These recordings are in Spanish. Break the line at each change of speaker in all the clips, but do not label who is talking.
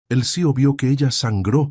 El CIO vio que ella sangró,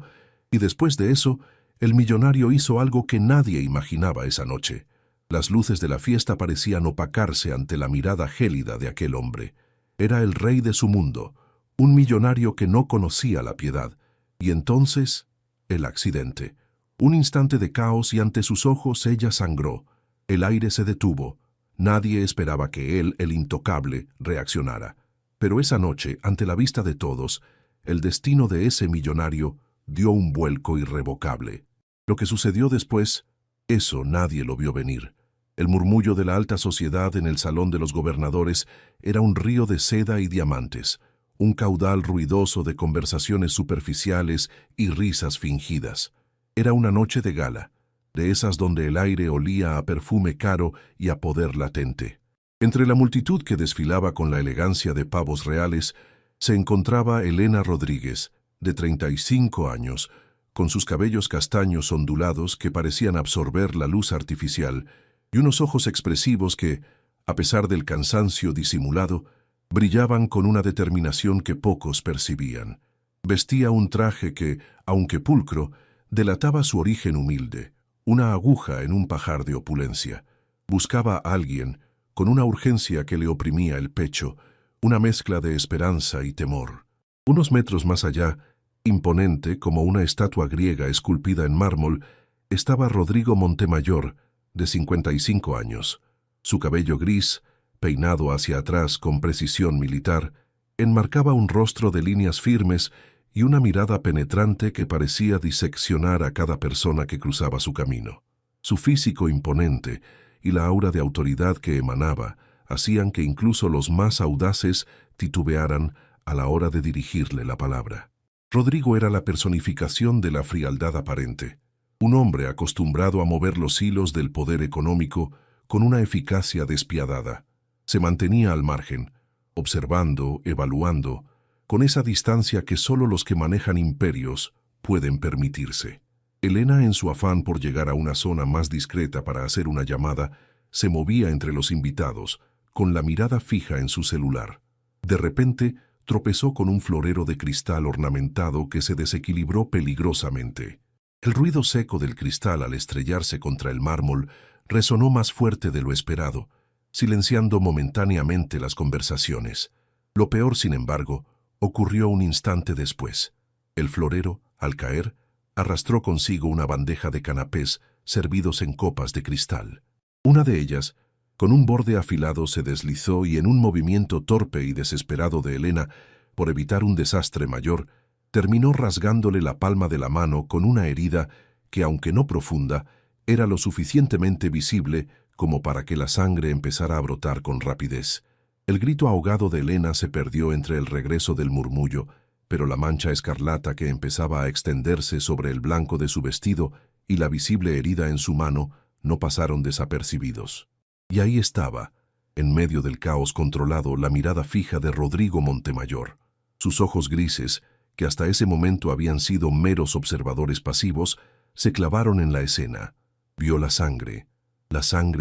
y después de eso, el millonario hizo algo que nadie imaginaba esa noche. Las luces de la fiesta parecían opacarse ante la mirada gélida de aquel hombre. Era el rey de su mundo, un millonario que no conocía la piedad. Y entonces, el accidente. Un instante de caos y ante sus ojos ella sangró. El aire se detuvo. Nadie esperaba que él, el intocable, reaccionara. Pero esa noche, ante la vista de todos, el destino de ese millonario dio un vuelco irrevocable. Lo que sucedió después, eso nadie lo vio venir. El murmullo de la alta sociedad en el salón de los gobernadores era un río de seda y diamantes, un caudal ruidoso de conversaciones superficiales y risas fingidas. Era una noche de gala, de esas donde el aire olía a perfume caro y a poder latente. Entre la multitud que desfilaba con la elegancia de pavos reales, se encontraba Elena Rodríguez, de 35 años, con sus cabellos castaños ondulados que parecían absorber la luz artificial y unos ojos expresivos que, a pesar del cansancio disimulado, brillaban con una determinación que pocos percibían. Vestía un traje que, aunque pulcro, delataba su origen humilde, una aguja en un pajar de opulencia. Buscaba a alguien, con una urgencia que le oprimía el pecho, una mezcla de esperanza y temor. Unos metros más allá, imponente como una estatua griega esculpida en mármol, estaba Rodrigo Montemayor, de 55 años. Su cabello gris, peinado hacia atrás con precisión militar, enmarcaba un rostro de líneas firmes y una mirada penetrante que parecía diseccionar a cada persona que cruzaba su camino. Su físico imponente y la aura de autoridad que emanaba hacían que incluso los más audaces titubearan a la hora de dirigirle la palabra. Rodrigo era la personificación de la frialdad aparente, un hombre acostumbrado a mover los hilos del poder económico con una eficacia despiadada. Se mantenía al margen, observando, evaluando, con esa distancia que solo los que manejan imperios pueden permitirse. Elena, en su afán por llegar a una zona más discreta para hacer una llamada, se movía entre los invitados, con la mirada fija en su celular. De repente, tropezó con un florero de cristal ornamentado que se desequilibró peligrosamente. El ruido seco del cristal al estrellarse contra el mármol resonó más fuerte de lo esperado, silenciando momentáneamente las conversaciones. Lo peor, sin embargo, ocurrió un instante después. El florero, al caer, arrastró consigo una bandeja de canapés servidos en copas de cristal. Una de ellas, con un borde afilado, se deslizó y en un movimiento torpe y desesperado de Elena, por evitar un desastre mayor, terminó rasgándole la palma de la mano con una herida que, aunque no profunda, era lo suficientemente visible como para que la sangre empezara a brotar con rapidez. El grito ahogado de Elena se perdió entre el regreso del murmullo, pero la mancha escarlata que empezaba a extenderse sobre el blanco de su vestido y la visible herida en su mano no pasaron desapercibidos. Y ahí estaba, en medio del caos controlado, la mirada fija de Rodrigo Montemayor. Sus ojos grises, que hasta ese momento habían sido meros observadores pasivos, se clavaron en la escena. Vio la sangre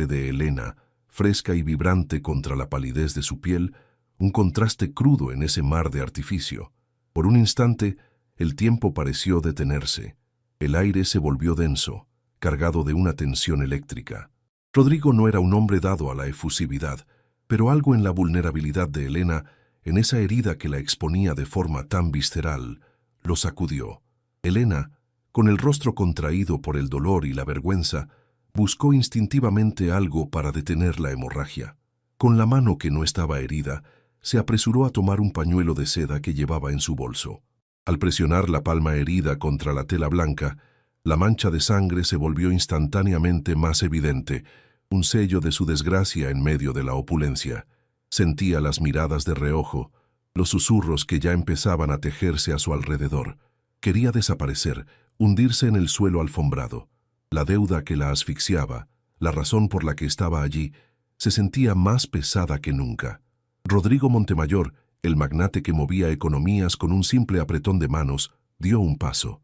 de Elena, fresca y vibrante contra la palidez de su piel, un contraste crudo en ese mar de artificio. Por un instante, el tiempo pareció detenerse. El aire se volvió denso, cargado de una tensión eléctrica. Rodrigo no era un hombre dado a la efusividad, pero algo en la vulnerabilidad de Elena, en esa herida que la exponía de forma tan visceral, lo sacudió. Elena, con el rostro contraído por el dolor y la vergüenza, buscó instintivamente algo para detener la hemorragia. Con la mano que no estaba herida, se apresuró a tomar un pañuelo de seda que llevaba en su bolso. Al presionar la palma herida contra la tela blanca, la mancha de sangre se volvió instantáneamente más evidente, un sello de su desgracia en medio de la opulencia. Sentía las miradas de reojo, los susurros que ya empezaban a tejerse a su alrededor. Quería desaparecer, hundirse en el suelo alfombrado. La deuda que la asfixiaba, la razón por la que estaba allí, se sentía más pesada que nunca. Rodrigo Montemayor, el magnate que movía economías con un simple apretón de manos, dio un paso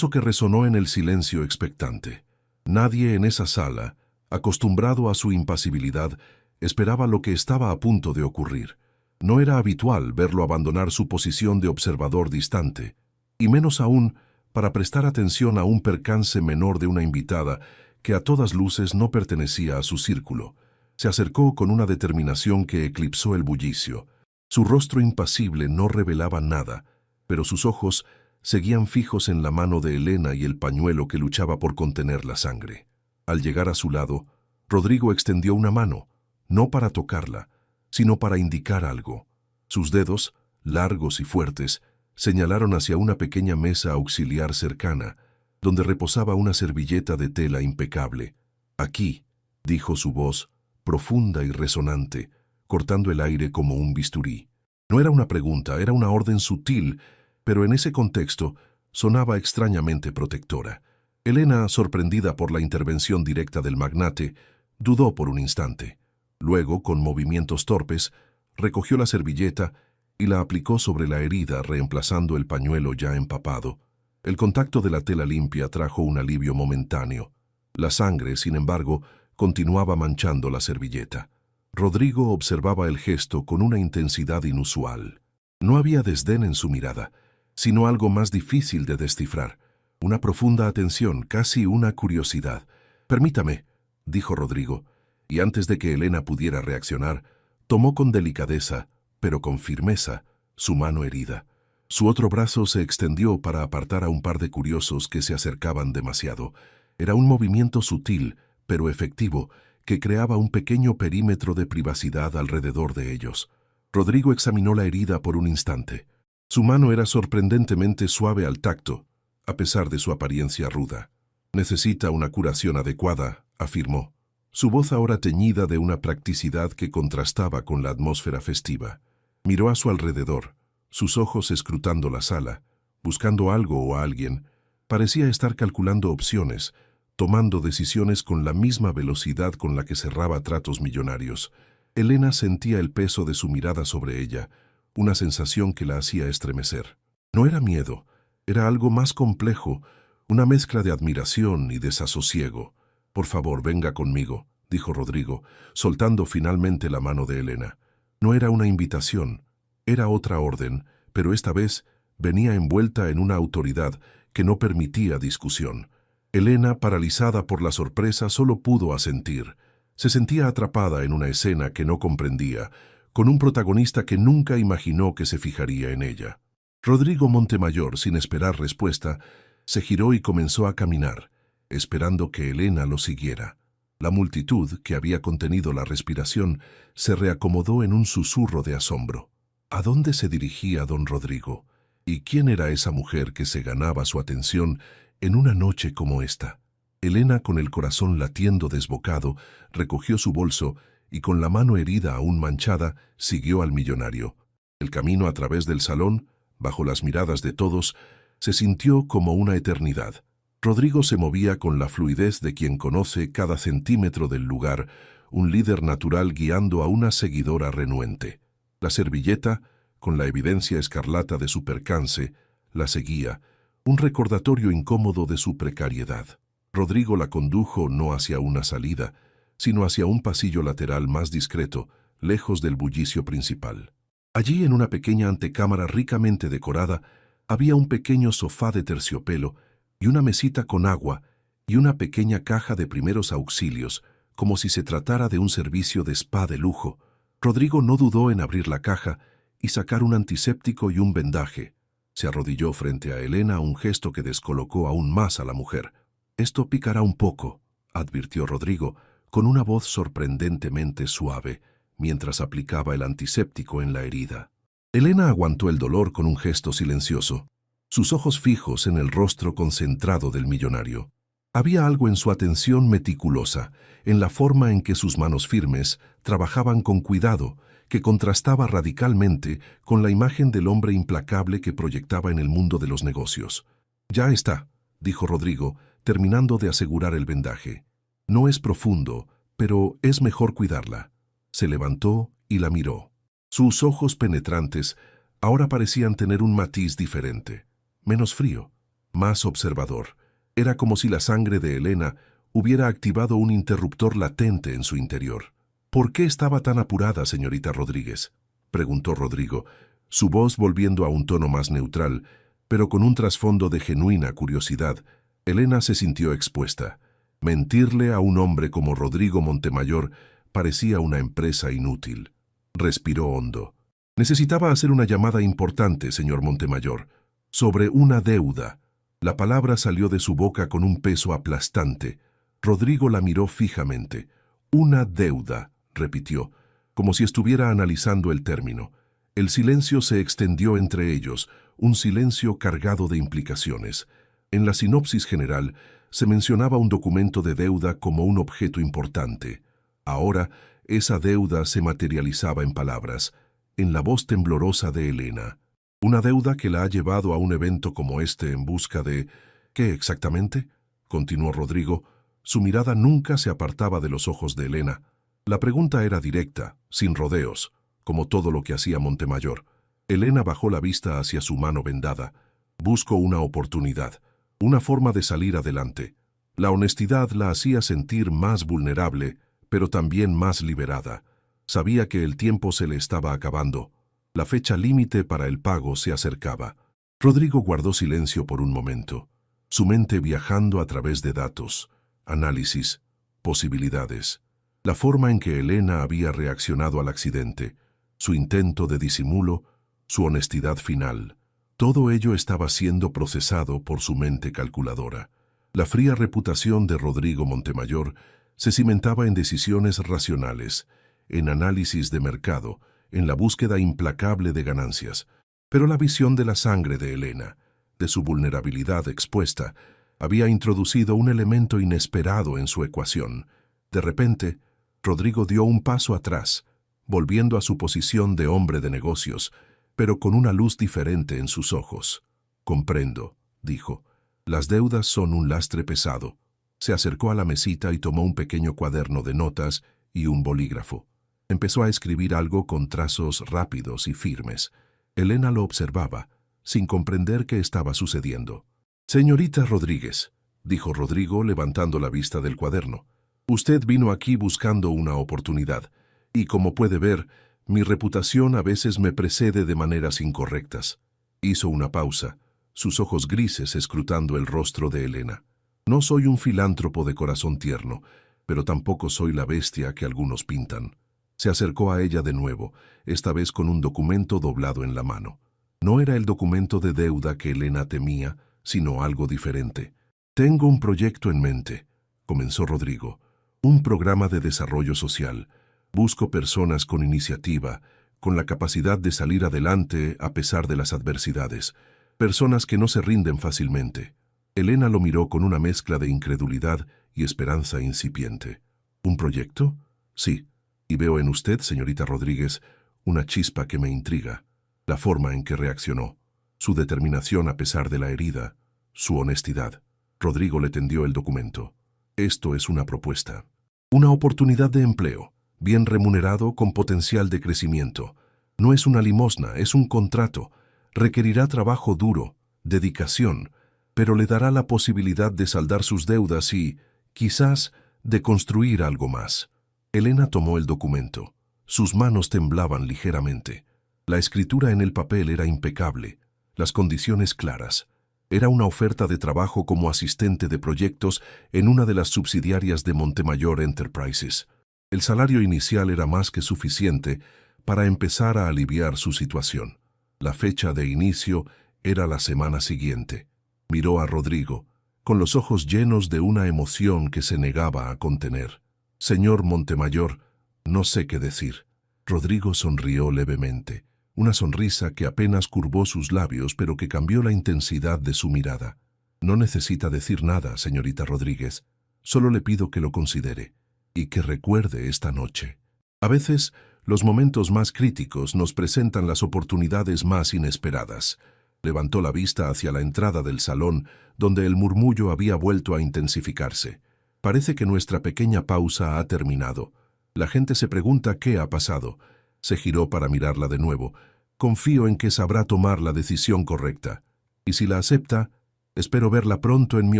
que resonó en el silencio expectante. Nadie en esa sala, acostumbrado a su impasibilidad, esperaba lo que estaba a punto de ocurrir. No era habitual verlo abandonar su posición de observador distante, y menos aún para prestar atención a un percance menor de una invitada que a todas luces no pertenecía a su círculo. Se acercó con una determinación que eclipsó el bullicio. Su rostro impasible no revelaba nada, pero sus ojos seguían fijos en la mano de Elena y el pañuelo que luchaba por contener la sangre. Al llegar a su lado, Rodrigo extendió una mano, no para tocarla, sino para indicar algo. Sus dedos, largos y fuertes, señalaron hacia una pequeña mesa auxiliar cercana, donde reposaba una servilleta de tela impecable. «Aquí», dijo su voz, profunda y resonante, cortando el aire como un bisturí. No era una pregunta, era una orden sutil, pero en ese contexto sonaba extrañamente protectora. Elena, sorprendida por la intervención directa del magnate, dudó por un instante. Luego, con movimientos torpes, recogió la servilleta y la aplicó sobre la herida, reemplazando el pañuelo ya empapado. El contacto de la tela limpia trajo un alivio momentáneo. La sangre, sin embargo, continuaba manchando la servilleta. Rodrigo observaba el gesto con una intensidad inusual. No había desdén en su mirada, sino algo más difícil de descifrar. Una profunda atención, casi una curiosidad. «Permítame», dijo Rodrigo, y antes de que Elena pudiera reaccionar, tomó con delicadeza, pero con firmeza, su mano herida. Su otro brazo se extendió para apartar a un par de curiosos que se acercaban demasiado. Era un movimiento sutil, pero efectivo, que creaba un pequeño perímetro de privacidad alrededor de ellos. Rodrigo examinó la herida por un instante. Su mano era sorprendentemente suave al tacto, a pesar de su apariencia ruda. «Necesita una curación adecuada», afirmó, su voz ahora teñida de una practicidad que contrastaba con la atmósfera festiva. Miró a su alrededor, sus ojos escrutando la sala, buscando algo o a alguien. Parecía estar calculando opciones, tomando decisiones con la misma velocidad con la que cerraba tratos millonarios. Elena sentía el peso de su mirada sobre ella, una sensación que la hacía estremecer. No era miedo, era algo más complejo, una mezcla de admiración y desasosiego. «Por favor, venga conmigo», dijo Rodrigo, soltando finalmente la mano de Elena. No era una invitación, era otra orden, pero esta vez venía envuelta en una autoridad que no permitía discusión. Elena, paralizada por la sorpresa, solo pudo asentir. Se sentía atrapada en una escena que no comprendía, con un protagonista que nunca imaginó que se fijaría en ella. Rodrigo Montemayor, sin esperar respuesta, se giró y comenzó a caminar, esperando que Elena lo siguiera. La multitud, que había contenido la respiración, se reacomodó en un susurro de asombro. ¿A dónde se dirigía don Rodrigo? ¿Y quién era esa mujer que se ganaba su atención en una noche como esta? Elena, con el corazón latiendo desbocado, recogió su bolso y con la mano herida aún manchada, siguió al millonario. El camino a través del salón, bajo las miradas de todos, se sintió como una eternidad. Rodrigo se movía con la fluidez de quien conoce cada centímetro del lugar, un líder natural guiando a una seguidora renuente. La servilleta, con la evidencia escarlata de su percance, la seguía, un recordatorio incómodo de su precariedad. Rodrigo la condujo no hacia una salida, sino hacia un pasillo lateral más discreto, lejos del bullicio principal. Allí, en una pequeña antecámara ricamente decorada, había un pequeño sofá de terciopelo y una mesita con agua y una pequeña caja de primeros auxilios, como si se tratara de un servicio de spa de lujo. Rodrigo no dudó en abrir la caja y sacar un antiséptico y un vendaje. Se arrodilló frente a Elena, un gesto que descolocó aún más a la mujer. «Esto picará un poco», advirtió Rodrigo, con una voz sorprendentemente suave, mientras aplicaba el antiséptico en la herida. Elena aguantó el dolor con un gesto silencioso, sus ojos fijos en el rostro concentrado del millonario. Había algo en su atención meticulosa, en la forma en que sus manos firmes trabajaban con cuidado, que contrastaba radicalmente con la imagen del hombre implacable que proyectaba en el mundo de los negocios. «Ya está», dijo Rodrigo, terminando de asegurar el vendaje. «No es profundo, pero es mejor cuidarla». Se levantó y la miró. Sus ojos penetrantes ahora parecían tener un matiz diferente, menos frío, más observador. Era como si la sangre de Elena hubiera activado un interruptor latente en su interior. «¿Por qué estaba tan apurada, señorita Rodríguez?», preguntó Rodrigo, su voz volviendo a un tono más neutral, pero con un trasfondo de genuina curiosidad. Elena se sintió expuesta. Mentirle a un hombre como Rodrigo Montemayor parecía una empresa inútil. Respiró hondo. Necesitaba hacer una llamada importante, señor Montemayor, sobre una deuda. La palabra salió de su boca con un peso aplastante. Rodrigo la miró fijamente. Una deuda, repitió, como si estuviera analizando el término. El silencio se extendió entre ellos, un silencio cargado de implicaciones. En la sinopsis general se mencionaba un documento de deuda como un objeto importante. Ahora, esa deuda se materializaba en palabras, en la voz temblorosa de Elena. Una deuda que la ha llevado a un evento como este en busca de... ¿Qué exactamente?, continuó Rodrigo. Su mirada nunca se apartaba de los ojos de Elena. La pregunta era directa, sin rodeos, como todo lo que hacía Montemayor. Elena bajó la vista hacia su mano vendada. Buscó una oportunidad, una forma de salir adelante. La honestidad la hacía sentir más vulnerable, pero también más liberada. Sabía que el tiempo se le estaba acabando. La fecha límite para el pago se acercaba. Rodrigo guardó silencio por un momento, su mente viajando a través de datos, análisis, posibilidades. La forma en que Elena había reaccionado al accidente, su intento de disimulo, su honestidad final. Todo ello estaba siendo procesado por su mente calculadora. La fría reputación de Rodrigo Montemayor se cimentaba en decisiones racionales, en análisis de mercado, en la búsqueda implacable de ganancias. Pero la visión de la sangre de Elena, de su vulnerabilidad expuesta, había introducido un elemento inesperado en su ecuación. De repente, Rodrigo dio un paso atrás, volviendo a su posición de hombre de negocios, pero con una luz diferente en sus ojos. «Comprendo», dijo. «Las deudas son un lastre pesado». Se acercó a la mesita y tomó un pequeño cuaderno de notas y un bolígrafo. Empezó a escribir algo con trazos rápidos y firmes. Elena lo observaba, sin comprender qué estaba sucediendo. «Señorita Rodríguez», dijo Rodrigo levantando la vista del cuaderno, «usted vino aquí buscando una oportunidad, y como puede ver, mi reputación a veces me precede de maneras incorrectas». Hizo una pausa, sus ojos grises escrutando el rostro de Elena. «No soy un filántropo de corazón tierno, pero tampoco soy la bestia que algunos pintan». Se acercó a ella de nuevo, esta vez con un documento doblado en la mano. No era el documento de deuda que Elena temía, sino algo diferente. «Tengo un proyecto en mente», comenzó Rodrigo. «Un programa de desarrollo social. Busco personas con iniciativa, con la capacidad de salir adelante a pesar de las adversidades. Personas que no se rinden fácilmente». Elena lo miró con una mezcla de incredulidad y esperanza incipiente. «¿Un proyecto? Sí. Y veo en usted, señorita Rodríguez, una chispa que me intriga. La forma en que reaccionó, su determinación a pesar de la herida, su honestidad». Rodrigo le tendió el documento. «Esto es una propuesta. Una oportunidad de empleo, bien remunerado con potencial de crecimiento. No es una limosna, es un contrato. Requerirá trabajo duro, dedicación, pero le dará la posibilidad de saldar sus deudas y, quizás, de construir algo más». Elena tomó el documento. Sus manos temblaban ligeramente. La escritura en el papel era impecable, las condiciones claras. Era una oferta de trabajo como asistente de proyectos en una de las subsidiarias de Montemayor Enterprises. El salario inicial era más que suficiente para empezar a aliviar su situación. La fecha de inicio era la semana siguiente. Miró a Rodrigo, con los ojos llenos de una emoción que se negaba a contener. «Señor Montemayor, no sé qué decir». Rodrigo sonrió levemente, una sonrisa que apenas curvó sus labios, pero que cambió la intensidad de su mirada. «No necesita decir nada, señorita Rodríguez. Solo le pido que lo considere y que recuerde esta noche. A veces, los momentos más críticos nos presentan las oportunidades más inesperadas». Levantó la vista hacia la entrada del salón, donde el murmullo había vuelto a intensificarse. «Parece que nuestra pequeña pausa ha terminado. La gente se pregunta qué ha pasado». Se giró para mirarla de nuevo. «Confío en que sabrá tomar la decisión correcta. Y si la acepta, espero verla pronto en mi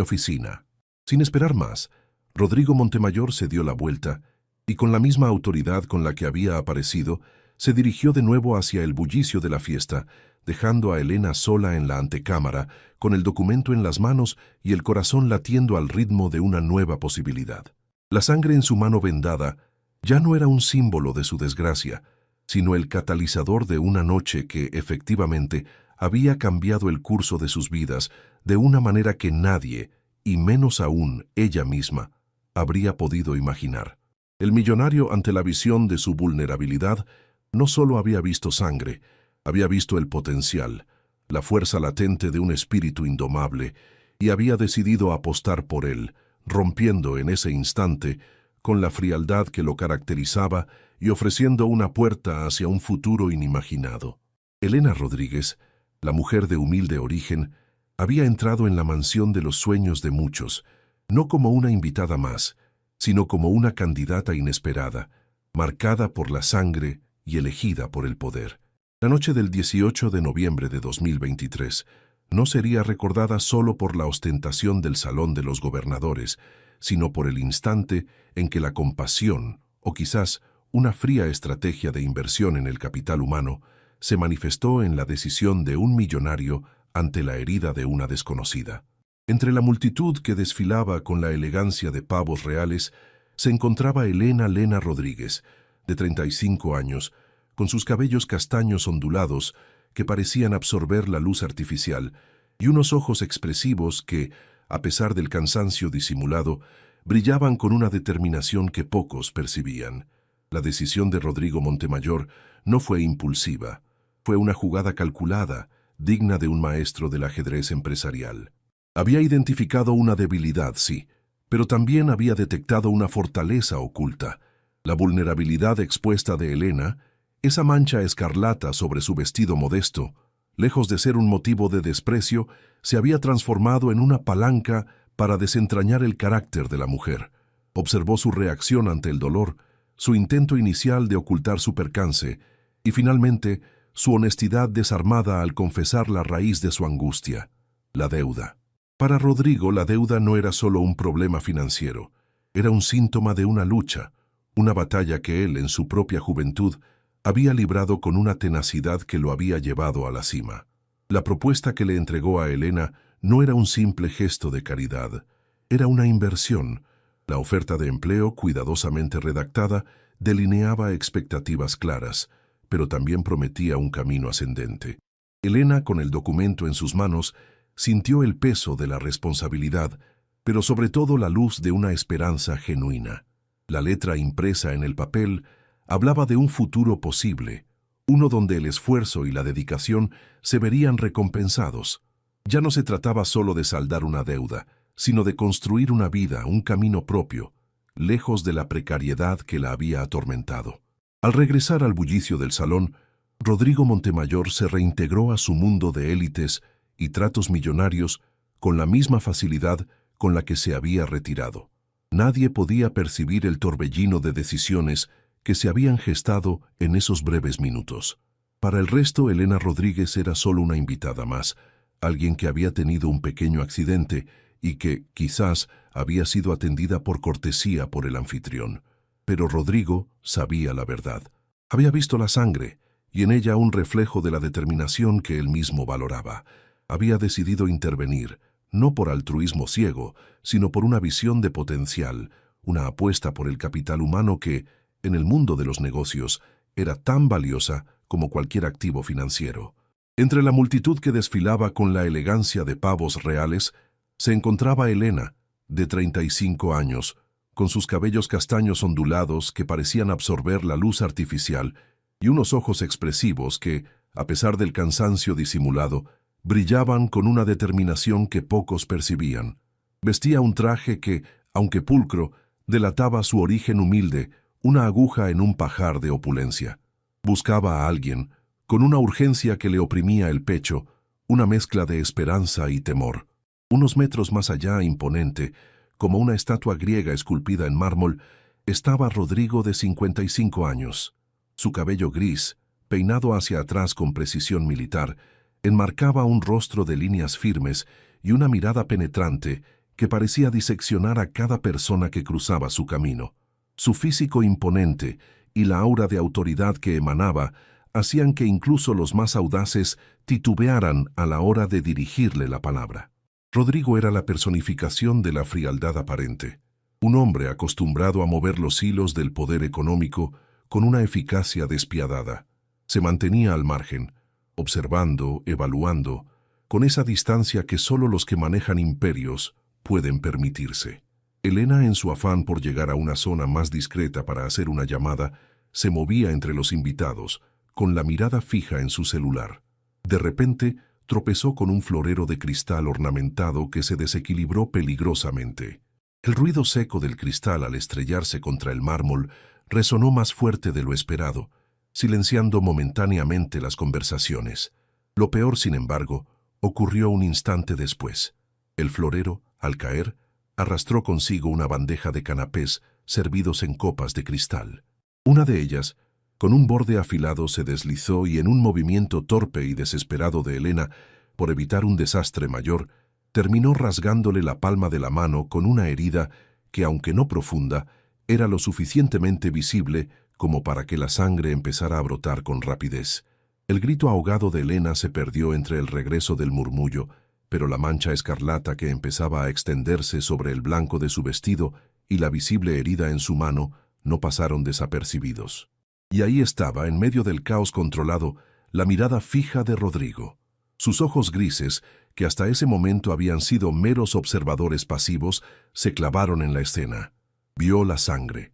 oficina». Sin esperar más, Rodrigo Montemayor se dio la vuelta y con la misma autoridad con la que había aparecido, se dirigió de nuevo hacia el bullicio de la fiesta, dejando a Elena sola en la antecámara, con el documento en las manos y el corazón latiendo al ritmo de una nueva posibilidad. La sangre en su mano vendada ya no era un símbolo de su desgracia, sino el catalizador de una noche que, efectivamente, había cambiado el curso de sus vidas de una manera que nadie, y menos aún ella misma, habría podido imaginar. El millonario, ante la visión de su vulnerabilidad, no solo había visto sangre, había visto el potencial, la fuerza latente de un espíritu indomable, y había decidido apostar por él, rompiendo en ese instante con la frialdad que lo caracterizaba y ofreciendo una puerta hacia un futuro inimaginado. Elena Rodríguez, la mujer de humilde origen, había entrado en la mansión de los sueños de muchos, no como una invitada más, sino como una candidata inesperada, marcada por la sangre y elegida por el poder. La noche del 18 de noviembre de 2023 no sería recordada solo por la ostentación del Salón de los Gobernadores, sino por el instante en que la compasión, o quizás una fría estrategia de inversión en el capital humano, se manifestó en la decisión de un millonario ante la herida de una desconocida. Entre la multitud que desfilaba con la elegancia de pavos reales, se encontraba Elena Lena Rodríguez, de 35 años, con sus cabellos castaños ondulados que parecían absorber la luz artificial y unos ojos expresivos que, a pesar del cansancio disimulado, brillaban con una determinación que pocos percibían. La decisión de Rodrigo Montemayor no fue impulsiva, fue una jugada calculada, digna de un maestro del ajedrez empresarial. Había identificado una debilidad, sí, pero también había detectado una fortaleza oculta. La vulnerabilidad expuesta de Elena, esa mancha escarlata sobre su vestido modesto, lejos de ser un motivo de desprecio, se había transformado en una palanca para desentrañar el carácter de la mujer. Observó su reacción ante el dolor, su intento inicial de ocultar su percance y, finalmente, su honestidad desarmada al confesar la raíz de su angustia, la deuda. Para Rodrigo, la deuda no era solo un problema financiero, era un síntoma de una lucha, una batalla que él, en su propia juventud, había librado con una tenacidad que lo había llevado a la cima. La propuesta que le entregó a Elena no era un simple gesto de caridad, era una inversión. La oferta de empleo, cuidadosamente redactada, delineaba expectativas claras, pero también prometía un camino ascendente. Elena, con el documento en sus manos, sintió el peso de la responsabilidad, pero sobre todo la luz de una esperanza genuina. La letra impresa en el papel hablaba de un futuro posible, uno donde el esfuerzo y la dedicación se verían recompensados. Ya no se trataba solo de saldar una deuda, sino de construir una vida, un camino propio, lejos de la precariedad que la había atormentado. Al regresar al bullicio del salón, Rodrigo Montemayor se reintegró a su mundo de élites y tratos millonarios con la misma facilidad con la que se había retirado. Nadie podía percibir el torbellino de decisiones que se habían gestado en esos breves minutos. Para el resto, Elena Rodríguez era solo una invitada más, alguien que había tenido un pequeño accidente y que, quizás, había sido atendida por cortesía por el anfitrión. Pero Rodrigo sabía la verdad. Había visto la sangre, y en ella un reflejo de la determinación que él mismo valoraba. Había decidido intervenir, no por altruismo ciego, sino por una visión de potencial, una apuesta por el capital humano que, en el mundo de los negocios, era tan valiosa como cualquier activo financiero. Entre la multitud que desfilaba con la elegancia de pavos reales, se encontraba Elena, de 35 años, con sus cabellos castaños ondulados que parecían absorber la luz artificial y unos ojos expresivos que, a pesar del cansancio disimulado, brillaban con una determinación que pocos percibían. Vestía un traje que, aunque pulcro, delataba su origen humilde, una aguja en un pajar de opulencia. Buscaba a alguien, con una urgencia que le oprimía el pecho, una mezcla de esperanza y temor. Unos metros más allá, imponente, como una estatua griega esculpida en mármol, estaba Rodrigo, de 55 años. Su cabello gris, peinado hacia atrás con precisión militar, enmarcaba un rostro de líneas firmes y una mirada penetrante que parecía diseccionar a cada persona que cruzaba su camino. Su físico imponente y la aura de autoridad que emanaba hacían que incluso los más audaces titubearan a la hora de dirigirle la palabra. Rodrigo era la personificación de la frialdad aparente, un hombre acostumbrado a mover los hilos del poder económico con una eficacia despiadada. Se mantenía al margen, observando, evaluando, con esa distancia que solo los que manejan imperios pueden permitirse. Elena, en su afán por llegar a una zona más discreta para hacer una llamada, se movía entre los invitados, con la mirada fija en su celular. De repente, tropezó con un florero de cristal ornamentado que se desequilibró peligrosamente. El ruido seco del cristal al estrellarse contra el mármol resonó más fuerte de lo esperado, silenciando momentáneamente las conversaciones. Lo peor, sin embargo, ocurrió un instante después. El florero, al caer, arrastró consigo una bandeja de canapés servidos en copas de cristal. Una de ellas, con un borde afilado, se deslizó y en un movimiento torpe y desesperado de Elena, por evitar un desastre mayor, terminó rasgándole la palma de la mano con una herida que, aunque no profunda, era lo suficientemente visible como para que la sangre empezara a brotar con rapidez. El grito ahogado de Elena se perdió entre el regreso del murmullo, pero la mancha escarlata que empezaba a extenderse sobre el blanco de su vestido y la visible herida en su mano no pasaron desapercibidos. Y ahí estaba, en medio del caos controlado, la mirada fija de Rodrigo. Sus ojos grises, que hasta ese momento habían sido meros observadores pasivos, se clavaron en la escena. Vio la sangre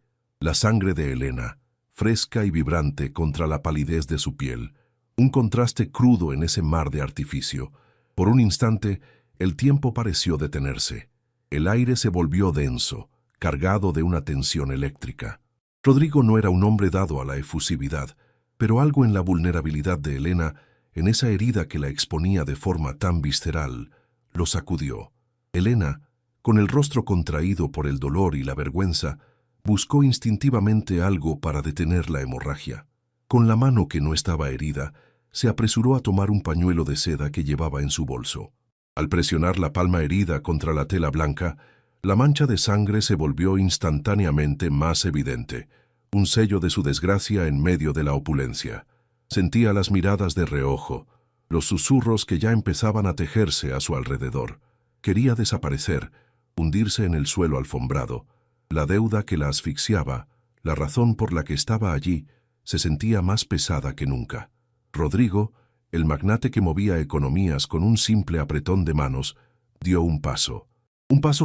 de Elena, fresca y vibrante contra la palidez de su piel, un contraste crudo en ese mar de artificio. Por un instante, el tiempo pareció detenerse. El aire se volvió denso, cargado de una tensión eléctrica. Rodrigo no era un hombre dado a la efusividad, pero algo en la vulnerabilidad de Elena, en esa herida que la exponía de forma tan visceral, lo sacudió. Elena, con el rostro contraído por el dolor y la vergüenza, buscó instintivamente algo para detener la hemorragia. Con la mano que no estaba herida, se apresuró a tomar un pañuelo de seda que llevaba en su bolso. Al presionar la palma herida contra la tela blanca, la mancha de sangre se volvió instantáneamente más evidente, un sello de su desgracia en medio de la opulencia. Sentía las miradas de reojo, los susurros que ya empezaban a tejerse a su alrededor. Quería desaparecer, hundirse en el suelo alfombrado. La deuda que la asfixiaba, la razón por la que estaba allí, se sentía más pesada que nunca. Rodrigo, el magnate que movía economías con un simple apretón de manos, dio un paso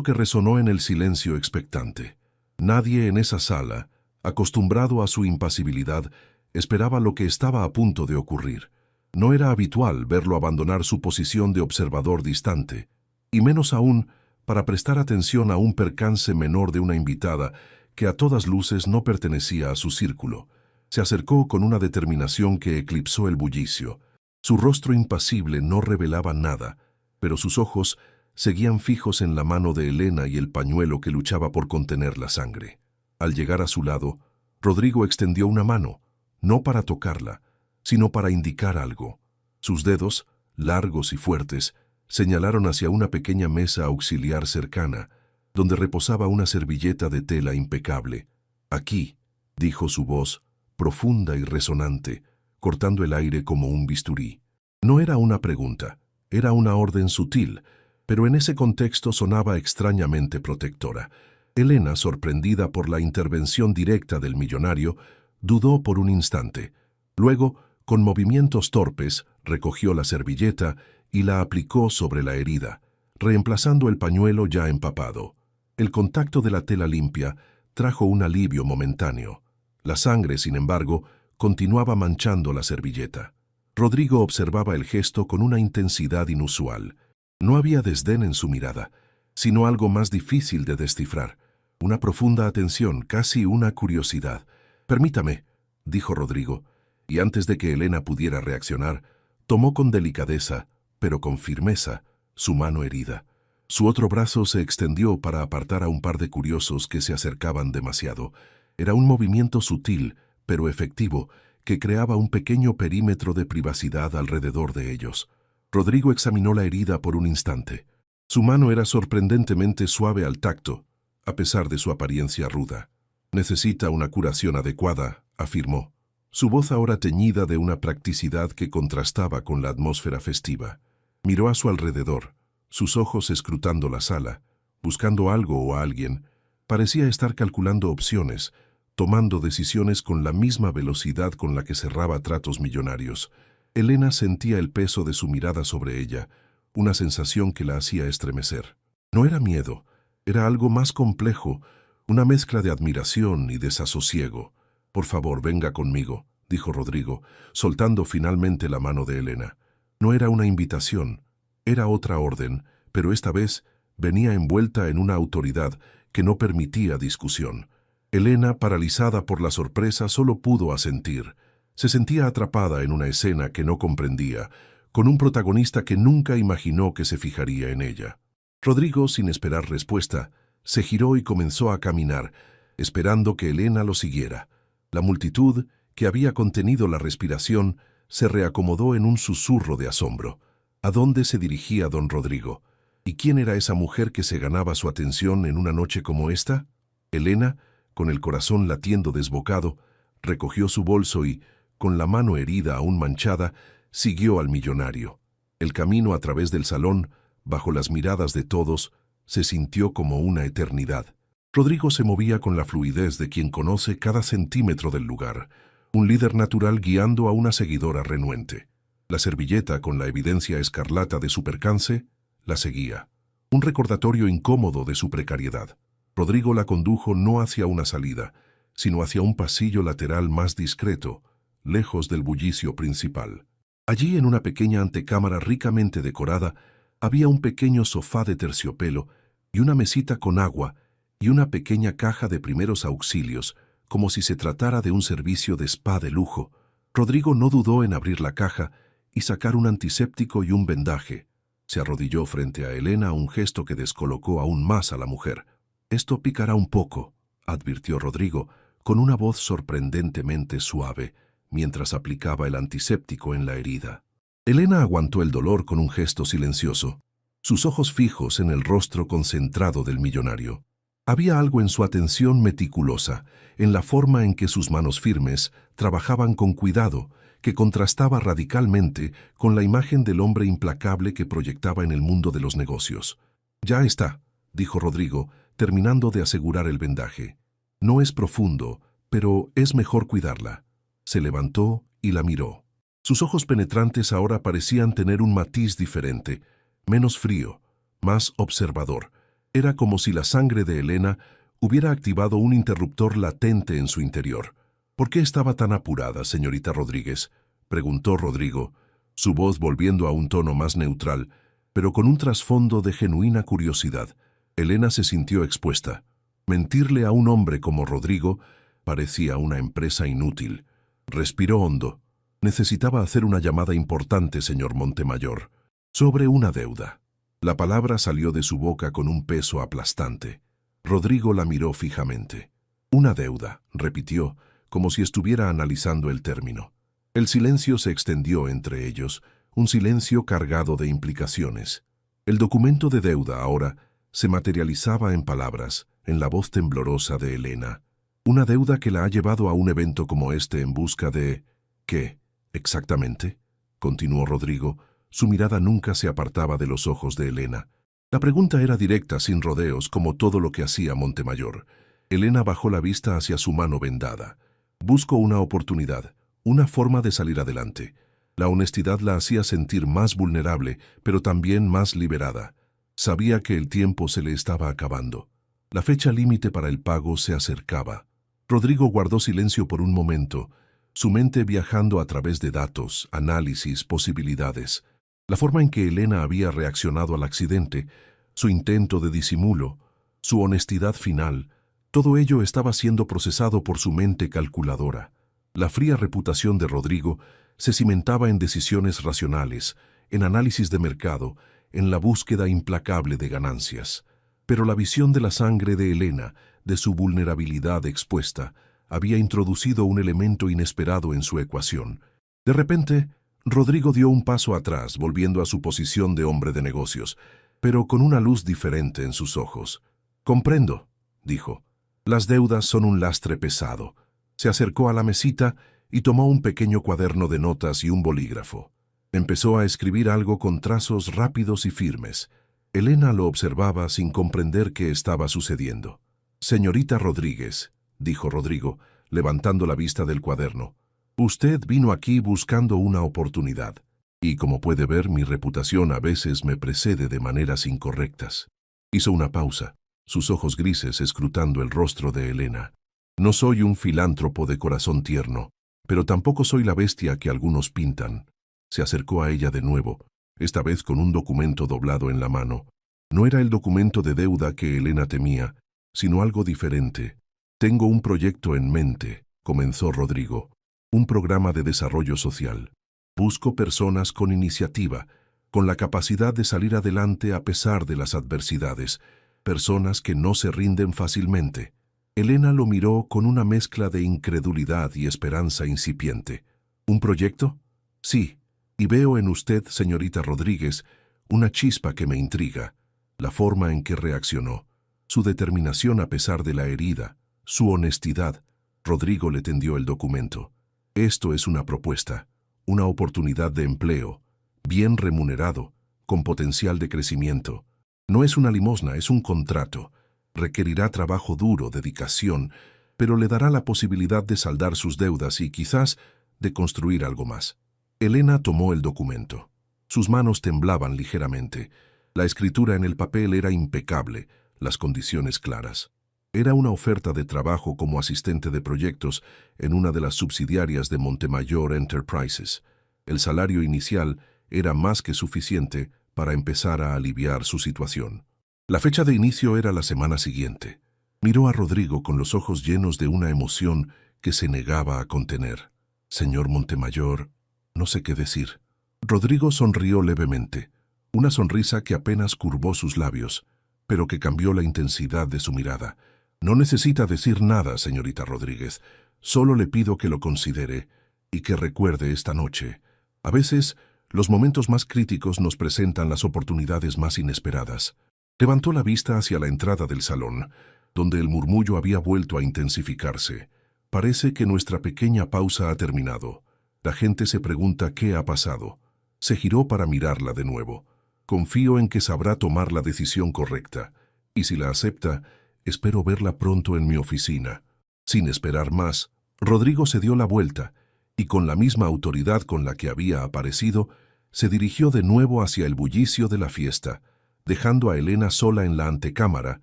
que resonó en el silencio expectante. Nadie en esa sala, acostumbrado a su impasibilidad, esperaba lo que estaba a punto de ocurrir. No era habitual verlo abandonar su posición de observador distante, y menos aún para prestar atención a un percance menor de una invitada que a todas luces no pertenecía a su círculo. Se acercó con una determinación que eclipsó el bullicio. Su rostro impasible no revelaba nada, pero sus ojos seguían fijos en la mano de Elena y el pañuelo que luchaba por contener la sangre. Al llegar a su lado, Rodrigo extendió una mano, no para tocarla, sino para indicar algo. Sus dedos, largos y fuertes, señalaron hacia una pequeña mesa auxiliar cercana, donde reposaba una servilleta de tela impecable. «Aquí», dijo su voz, profunda y resonante, cortando el aire como un bisturí. No era una pregunta, era una orden sutil, pero en ese contexto sonaba extrañamente protectora. Elena, sorprendida por la intervención directa del millonario, dudó por un instante. Luego, con movimientos torpes, recogió la servilleta y la aplicó sobre la herida, reemplazando el pañuelo ya empapado. El contacto de la tela limpia trajo un alivio momentáneo. La sangre, sin embargo, continuaba manchando la servilleta. Rodrigo observaba el gesto con una intensidad inusual. No había desdén en su mirada, sino algo más difícil de descifrar, una profunda atención, casi una curiosidad. «Permítame», dijo Rodrigo, y antes de que Elena pudiera reaccionar, tomó con delicadeza, pero con firmeza, su mano herida. Su otro brazo se extendió para apartar a un par de curiosos que se acercaban demasiado. Era un movimiento sutil, pero efectivo, que creaba un pequeño perímetro de privacidad alrededor de ellos. Rodrigo examinó la herida por un instante. Su mano era sorprendentemente suave al tacto, a pesar de su apariencia ruda. «Necesita una curación adecuada», afirmó, su voz ahora teñida de una practicidad que contrastaba con la atmósfera festiva. Miró a su alrededor, sus ojos escrutando la sala, buscando algo o a alguien. Parecía estar calculando opciones, tomando decisiones con la misma velocidad con la que cerraba tratos millonarios. Elena sentía el peso de su mirada sobre ella, una sensación que la hacía estremecer. No era miedo, era algo más complejo, una mezcla de admiración y desasosiego. «Por favor, venga conmigo», dijo Rodrigo, soltando finalmente la mano de Elena. No era una invitación, era otra orden, pero esta vez venía envuelta en una autoridad que no permitía discusión. Elena, paralizada por la sorpresa, solo pudo asentir. Se sentía atrapada en una escena que no comprendía, con un protagonista que nunca imaginó que se fijaría en ella. Rodrigo, sin esperar respuesta, se giró y comenzó a caminar, esperando que Elena lo siguiera. La multitud, que había contenido la respiración, se reacomodó en un susurro de asombro. ¿A dónde se dirigía don Rodrigo? ¿Y quién era esa mujer que se ganaba su atención en una noche como esta? Elena, con el corazón latiendo desbocado, recogió su bolso y, con la mano herida aún manchada, siguió al millonario. El camino a través del salón, bajo las miradas de todos, se sintió como una eternidad. Rodrigo se movía con la fluidez de quien conoce cada centímetro del lugar, un líder natural guiando a una seguidora renuente. La servilleta, con la evidencia escarlata de su percance, la seguía. Un recordatorio incómodo de su precariedad. Rodrigo la condujo no hacia una salida, sino hacia un pasillo lateral más discreto, lejos del bullicio principal. Allí, en una pequeña antecámara ricamente decorada, había un pequeño sofá de terciopelo y una mesita con agua y una pequeña caja de primeros auxilios, como si se tratara de un servicio de spa de lujo. Rodrigo no dudó en abrir la caja y sacar un antiséptico y un vendaje. Se arrodilló frente a Elena, un gesto que descolocó aún más a la mujer. «Esto picará un poco», advirtió Rodrigo, con una voz sorprendentemente suave, mientras aplicaba el antiséptico en la herida. Elena aguantó el dolor con un gesto silencioso, sus ojos fijos en el rostro concentrado del millonario. Había algo en su atención meticulosa, en la forma en que sus manos firmes trabajaban con cuidado, que contrastaba radicalmente con la imagen del hombre implacable que proyectaba en el mundo de los negocios. «Ya está», dijo Rodrigo, terminando de asegurar el vendaje. «No es profundo, pero es mejor cuidarla». Se levantó y la miró. Sus ojos penetrantes ahora parecían tener un matiz diferente, menos frío, más observador. Era como si la sangre de Elena hubiera activado un interruptor latente en su interior. «¿Por qué estaba tan apurada, señorita Rodríguez?», preguntó Rodrigo, su voz volviendo a un tono más neutral, pero con un trasfondo de genuina curiosidad. Elena se sintió expuesta. Mentirle a un hombre como Rodrigo parecía una empresa inútil. Respiró hondo. «Necesitaba hacer una llamada importante, señor Montemayor, sobre una deuda». La palabra salió de su boca con un peso aplastante. Rodrigo la miró fijamente. «Una deuda», repitió, como si estuviera analizando el término. El silencio se extendió entre ellos, un silencio cargado de implicaciones. El documento de deuda ahora se materializaba en palabras, en la voz temblorosa de Elena. Una deuda que la ha llevado a un evento como este en busca de... ¿Qué, exactamente?, continuó Rodrigo. Su mirada nunca se apartaba de los ojos de Elena. La pregunta era directa, sin rodeos, como todo lo que hacía Montemayor. Elena bajó la vista hacia su mano vendada. Buscó una oportunidad, una forma de salir adelante. La honestidad la hacía sentir más vulnerable, pero también más liberada. Sabía que el tiempo se le estaba acabando. La fecha límite para el pago se acercaba. Rodrigo guardó silencio por un momento, su mente viajando a través de datos, análisis, posibilidades. La forma en que Elena había reaccionado al accidente, su intento de disimulo, su honestidad final, todo ello estaba siendo procesado por su mente calculadora. La fría reputación de Rodrigo se cimentaba en decisiones racionales, en análisis de mercado, en la búsqueda implacable de ganancias. Pero la visión de la sangre de Elena, de su vulnerabilidad expuesta, había introducido un elemento inesperado en su ecuación. De repente, Rodrigo dio un paso atrás, volviendo a su posición de hombre de negocios, pero con una luz diferente en sus ojos. «Comprendo», dijo. «Las deudas son un lastre pesado. Se acercó a la mesita y tomó un pequeño cuaderno de notas y un bolígrafo. Empezó a escribir algo con trazos rápidos y firmes. Elena lo observaba sin comprender qué estaba sucediendo. «Señorita Rodríguez», dijo Rodrigo, levantando la vista del cuaderno, «usted vino aquí buscando una oportunidad. Y como puede ver, mi reputación a veces me precede de maneras incorrectas». Hizo una pausa, sus ojos grises escrutando el rostro de Elena. «No soy un filántropo de corazón tierno, pero tampoco soy la bestia que algunos pintan». Se acercó a ella de nuevo, esta vez con un documento doblado en la mano. No era el documento de deuda que Elena temía, sino algo diferente. «Tengo un proyecto en mente», comenzó Rodrigo, «un programa de desarrollo social. Busco personas con iniciativa, con la capacidad de salir adelante a pesar de las adversidades, personas que no se rinden fácilmente». Elena lo miró con una mezcla de incredulidad y esperanza incipiente. «¿Un proyecto? Sí, y veo en usted, señorita Rodríguez, una chispa que me intriga. La forma en que reaccionó, su determinación a pesar de la herida, su honestidad». Rodrigo le tendió el documento. «Esto es una propuesta, una oportunidad de empleo, bien remunerado, con potencial de crecimiento. No es una limosna, es un contrato. Requerirá trabajo duro, dedicación, pero le dará la posibilidad de saldar sus deudas y quizás de construir algo más». Elena tomó el documento. Sus manos temblaban ligeramente. La escritura en el papel era impecable, las condiciones claras. Era una oferta de trabajo como asistente de proyectos en una de las subsidiarias de Montemayor Enterprises. El salario inicial era más que suficiente para empezar a aliviar su situación. La fecha de inicio era la semana siguiente. Miró a Rodrigo con los ojos llenos de una emoción que se negaba a contener. «Señor Montemayor, no sé qué decir». Rodrigo sonrió levemente, una sonrisa que apenas curvó sus labios, pero que cambió la intensidad de su mirada. «No necesita decir nada, señorita Rodríguez. Solo le pido que lo considere y que recuerde esta noche. A veces, los momentos más críticos nos presentan las oportunidades más inesperadas». Levantó la vista hacia la entrada del salón, donde el murmullo había vuelto a intensificarse. «Parece que nuestra pequeña pausa ha terminado. La gente se pregunta qué ha pasado». Se giró para mirarla de nuevo. «Confío en que sabrá tomar la decisión correcta, y si la acepta, espero verla pronto en mi oficina». Sin esperar más, Rodrigo se dio la vuelta, y con la misma autoridad con la que había aparecido, se dirigió de nuevo hacia el bullicio de la fiesta, dejando a Elena sola en la antecámara,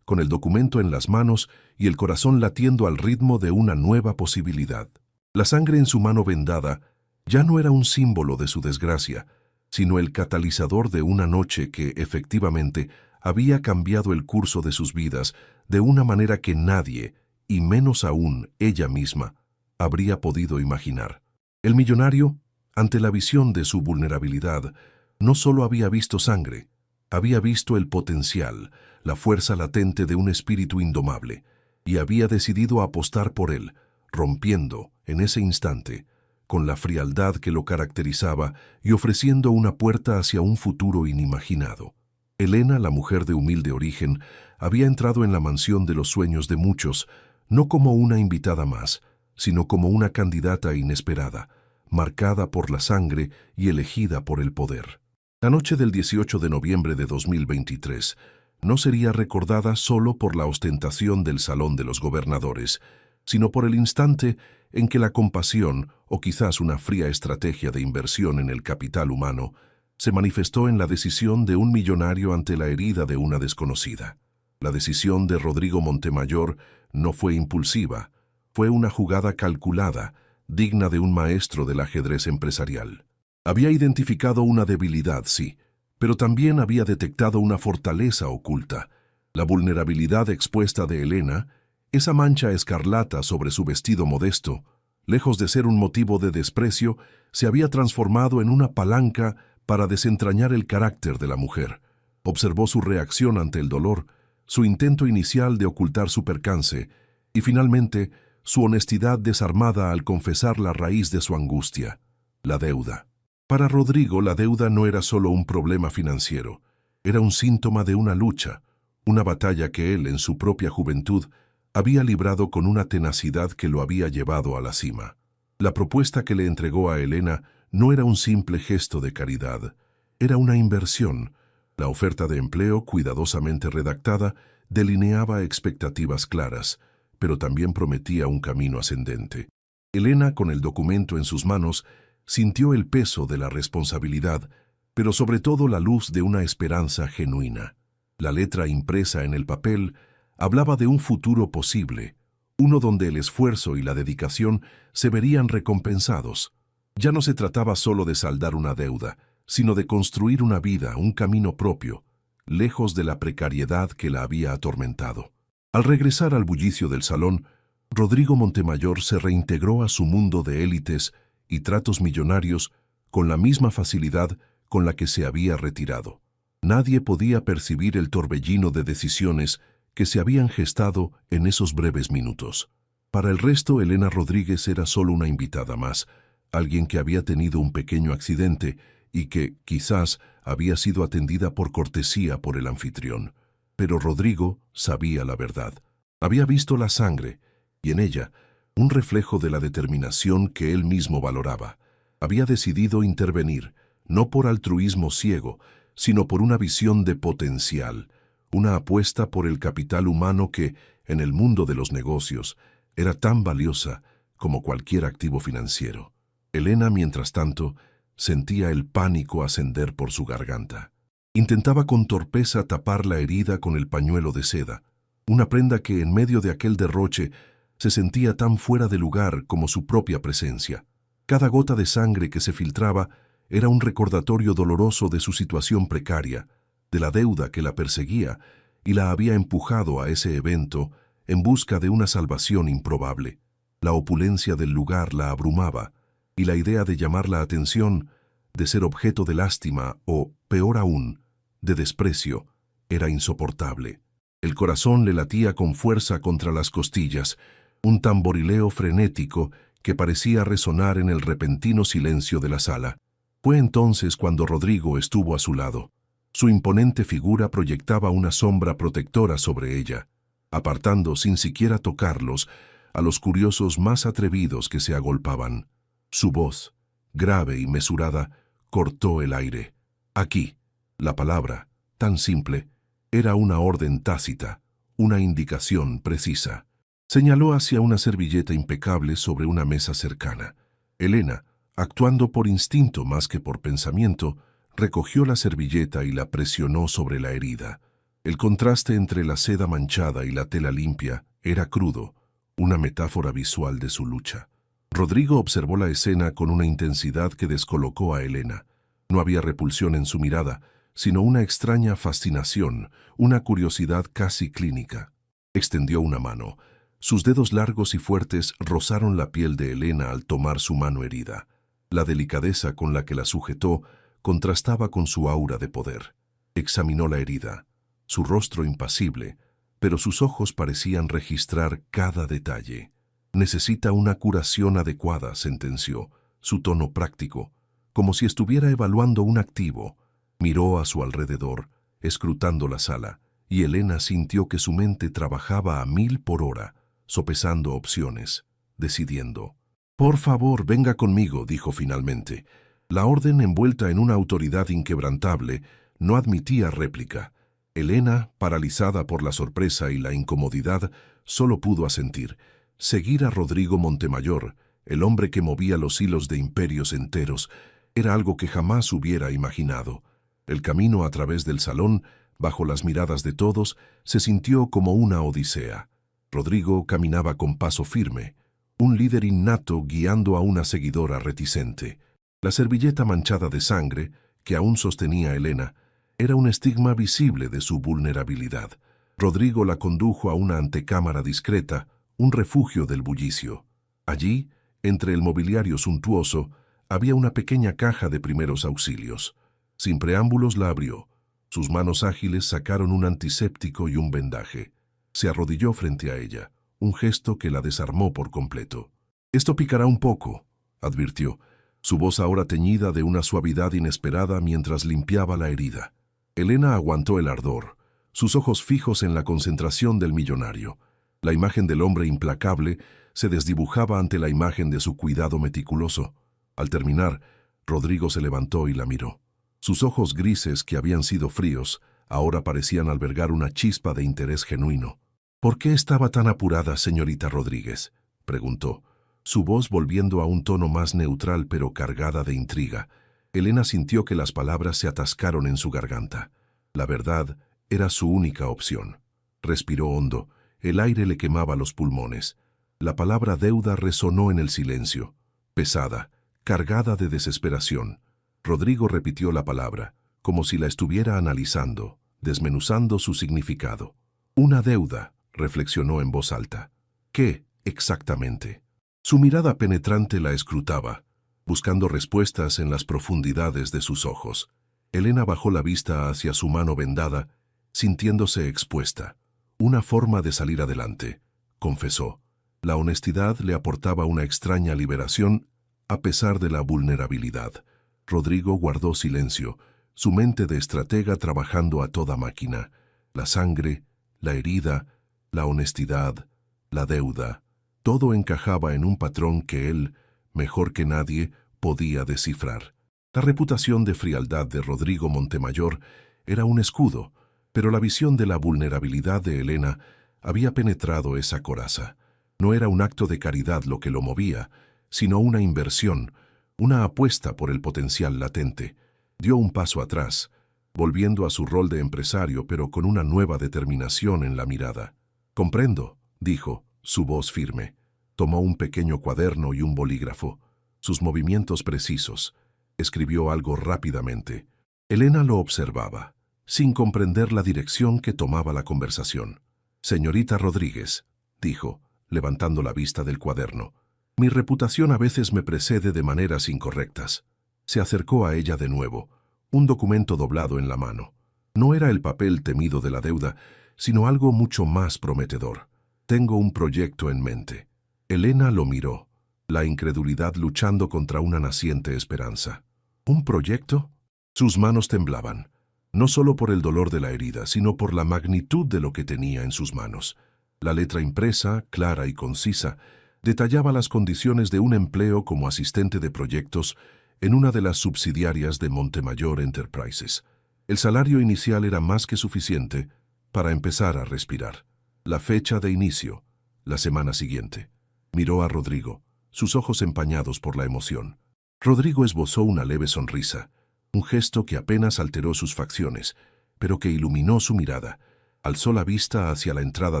con el documento en las manos y el corazón latiendo al ritmo de una nueva posibilidad. La sangre en su mano vendada ya no era un símbolo de su desgracia, sino el catalizador de una noche que, efectivamente, había cambiado el curso de sus vidas de una manera que nadie, y menos aún ella misma, habría podido imaginar. El millonario, ante la visión de su vulnerabilidad, no solo había visto sangre, había visto el potencial, la fuerza latente de un espíritu indomable, y había decidido apostar por él, rompiendo, en ese instante, con la frialdad que lo caracterizaba y ofreciendo una puerta hacia un futuro inimaginado. Elena, la mujer de humilde origen, había entrado en la mansión de los sueños de muchos, no como una invitada más, sino como una candidata inesperada, marcada por la sangre y elegida por el poder. La noche del 18 de noviembre de 2023 no sería recordada solo por la ostentación del Salón de los Gobernadores, sino por el instante en que la compasión, o quizás una fría estrategia de inversión en el capital humano, se manifestó en la decisión de un millonario ante la herida de una desconocida. La decisión de Rodrigo Montemayor no fue impulsiva, fue una jugada calculada, digna de un maestro del ajedrez empresarial. Había identificado una debilidad, sí, pero también había detectado una fortaleza oculta. La vulnerabilidad expuesta de Elena, esa mancha escarlata sobre su vestido modesto, lejos de ser un motivo de desprecio, se había transformado en una palanca para desentrañar el carácter de la mujer. Observó su reacción ante el dolor, su intento inicial de ocultar su percance, y finalmente su honestidad desarmada al confesar la raíz de su angustia, la deuda. Para Rodrigo, la deuda no era solo un problema financiero, era un síntoma de una lucha, una batalla que él, en su propia juventud, había librado con una tenacidad que lo había llevado a la cima. La propuesta que le entregó a Elena no era un simple gesto de caridad, era una inversión. La oferta de empleo, cuidadosamente redactada, delineaba expectativas claras, pero también prometía un camino ascendente. Elena, con el documento en sus manos, sintió el peso de la responsabilidad, pero sobre todo la luz de una esperanza genuina. La letra impresa en el papel hablaba de un futuro posible, uno donde el esfuerzo y la dedicación se verían recompensados. Ya no se trataba solo de saldar una deuda, sino de construir una vida, un camino propio, lejos de la precariedad que la había atormentado. Al regresar al bullicio del salón, Rodrigo Montemayor se reintegró a su mundo de élites y tratos millonarios con la misma facilidad con la que se había retirado. Nadie podía percibir el torbellino de decisiones que se habían gestado en esos breves minutos. Para el resto, Elena Rodríguez era solo una invitada más, alguien que había tenido un pequeño accidente y que, quizás, había sido atendida por cortesía por el anfitrión. Pero Rodrigo sabía la verdad. Había visto la sangre, y en ella, un reflejo de la determinación que él mismo valoraba. Había decidido intervenir, no por altruismo ciego, sino por una visión de potencial, una apuesta por el capital humano que, en el mundo de los negocios, era tan valiosa como cualquier activo financiero. Elena, mientras tanto, sentía el pánico ascender por su garganta. Intentaba con torpeza tapar la herida con el pañuelo de seda, una prenda que en medio de aquel derroche se sentía tan fuera de lugar como su propia presencia. Cada gota de sangre que se filtraba era un recordatorio doloroso de su situación precaria, de la deuda que la perseguía y la había empujado a ese evento en busca de una salvación improbable. La opulencia del lugar la abrumaba, y la idea de llamar la atención, de ser objeto de lástima o, peor aún, de desprecio, era insoportable. El corazón le latía con fuerza contra las costillas, un tamborileo frenético que parecía resonar en el repentino silencio de la sala. Fue entonces cuando Rodrigo estuvo a su lado. Su imponente figura proyectaba una sombra protectora sobre ella, apartando sin siquiera tocarlos a los curiosos más atrevidos que se agolpaban. Su voz, grave y mesurada, cortó el aire. Aquí, la palabra, tan simple, era una orden tácita, una indicación precisa. Señaló hacia una servilleta impecable sobre una mesa cercana. Elena, actuando por instinto más que por pensamiento, recogió la servilleta y la presionó sobre la herida. El contraste entre la seda manchada y la tela limpia era crudo, una metáfora visual de su lucha. Rodrigo observó la escena con una intensidad que descolocó a Elena. No había repulsión en su mirada, sino una extraña fascinación, una curiosidad casi clínica. Extendió una mano. Sus dedos largos y fuertes rozaron la piel de Elena al tomar su mano herida. La delicadeza con la que la sujetó contrastaba con su aura de poder. Examinó la herida, su rostro impasible, pero sus ojos parecían registrar cada detalle. Necesita una curación adecuada, sentenció, su tono práctico, como si estuviera evaluando un activo. Miró a su alrededor, escrutando la sala, y Elena sintió que su mente trabajaba a 1000 por hora, sopesando opciones, decidiendo. «Por favor, venga conmigo», dijo finalmente. La orden, envuelta en una autoridad inquebrantable, no admitía réplica. Elena, paralizada por la sorpresa y la incomodidad, solo pudo asentir. Seguir a Rodrigo Montemayor, el hombre que movía los hilos de imperios enteros, era algo que jamás hubiera imaginado. El camino a través del salón, bajo las miradas de todos, se sintió como una odisea. Rodrigo caminaba con paso firme, un líder innato guiando a una seguidora reticente. La servilleta manchada de sangre, que aún sostenía Elena, era un estigma visible de su vulnerabilidad. Rodrigo la condujo a una antecámara discreta, un refugio del bullicio. Allí, entre el mobiliario suntuoso, había una pequeña caja de primeros auxilios. Sin preámbulos la abrió. Sus manos ágiles sacaron un antiséptico y un vendaje. Se arrodilló frente a ella, un gesto que la desarmó por completo. «Esto picará un poco», advirtió, su voz ahora teñida de una suavidad inesperada mientras limpiaba la herida. Elena aguantó el ardor, sus ojos fijos en la concentración del millonario. La imagen del hombre implacable se desdibujaba ante la imagen de su cuidado meticuloso. Al terminar, Rodrigo se levantó y la miró. Sus ojos grises, que habían sido fríos, ahora parecían albergar una chispa de interés genuino. «¿Por qué estaba tan apurada, señorita Rodríguez?», preguntó, su voz volviendo a un tono más neutral pero cargada de intriga. Elena sintió que las palabras se atascaron en su garganta. La verdad era su única opción. Respiró hondo. El aire le quemaba los pulmones. La palabra deuda resonó en el silencio, pesada, cargada de desesperación. Rodrigo repitió la palabra, como si la estuviera analizando, desmenuzando su significado. «Una deuda», reflexionó en voz alta. «¿Qué, exactamente?». Su mirada penetrante la escrutaba, buscando respuestas en las profundidades de sus ojos. Elena bajó la vista hacia su mano vendada, sintiéndose expuesta. «Una forma de salir adelante», confesó. La honestidad le aportaba una extraña liberación, a pesar de la vulnerabilidad. Rodrigo guardó silencio, su mente de estratega trabajando a toda máquina. La sangre, la herida, la honestidad, la deuda, todo encajaba en un patrón que él, mejor que nadie, podía descifrar. La reputación de frialdad de Rodrigo Montemayor era un escudo, pero la visión de la vulnerabilidad de Elena había penetrado esa coraza. No era un acto de caridad lo que lo movía, sino una inversión, una apuesta por el potencial latente. Dio un paso atrás, volviendo a su rol de empresario, pero con una nueva determinación en la mirada. «Comprendo», dijo, su voz firme. Tomó un pequeño cuaderno y un bolígrafo. Sus movimientos precisos. Escribió algo rápidamente. Elena lo observaba, sin comprender la dirección que tomaba la conversación. «Señorita Rodríguez», dijo, levantando la vista del cuaderno, «mi reputación a veces me precede de maneras incorrectas». Se acercó a ella de nuevo, un documento doblado en la mano. No era el papel temido de la deuda, sino algo mucho más prometedor. «Tengo un proyecto en mente». Elena lo miró, la incredulidad luchando contra una naciente esperanza. «¿Un proyecto?». Sus manos temblaban, no solo por el dolor de la herida, sino por la magnitud de lo que tenía en sus manos. La letra impresa, clara y concisa, detallaba las condiciones de un empleo como asistente de proyectos en una de las subsidiarias de Montemayor Enterprises. El salario inicial era más que suficiente para empezar a respirar. La fecha de inicio, la semana siguiente. Miró a Rodrigo, sus ojos empañados por la emoción. Rodrigo esbozó una leve sonrisa, un gesto que apenas alteró sus facciones, pero que iluminó su mirada. Alzó la vista hacia la entrada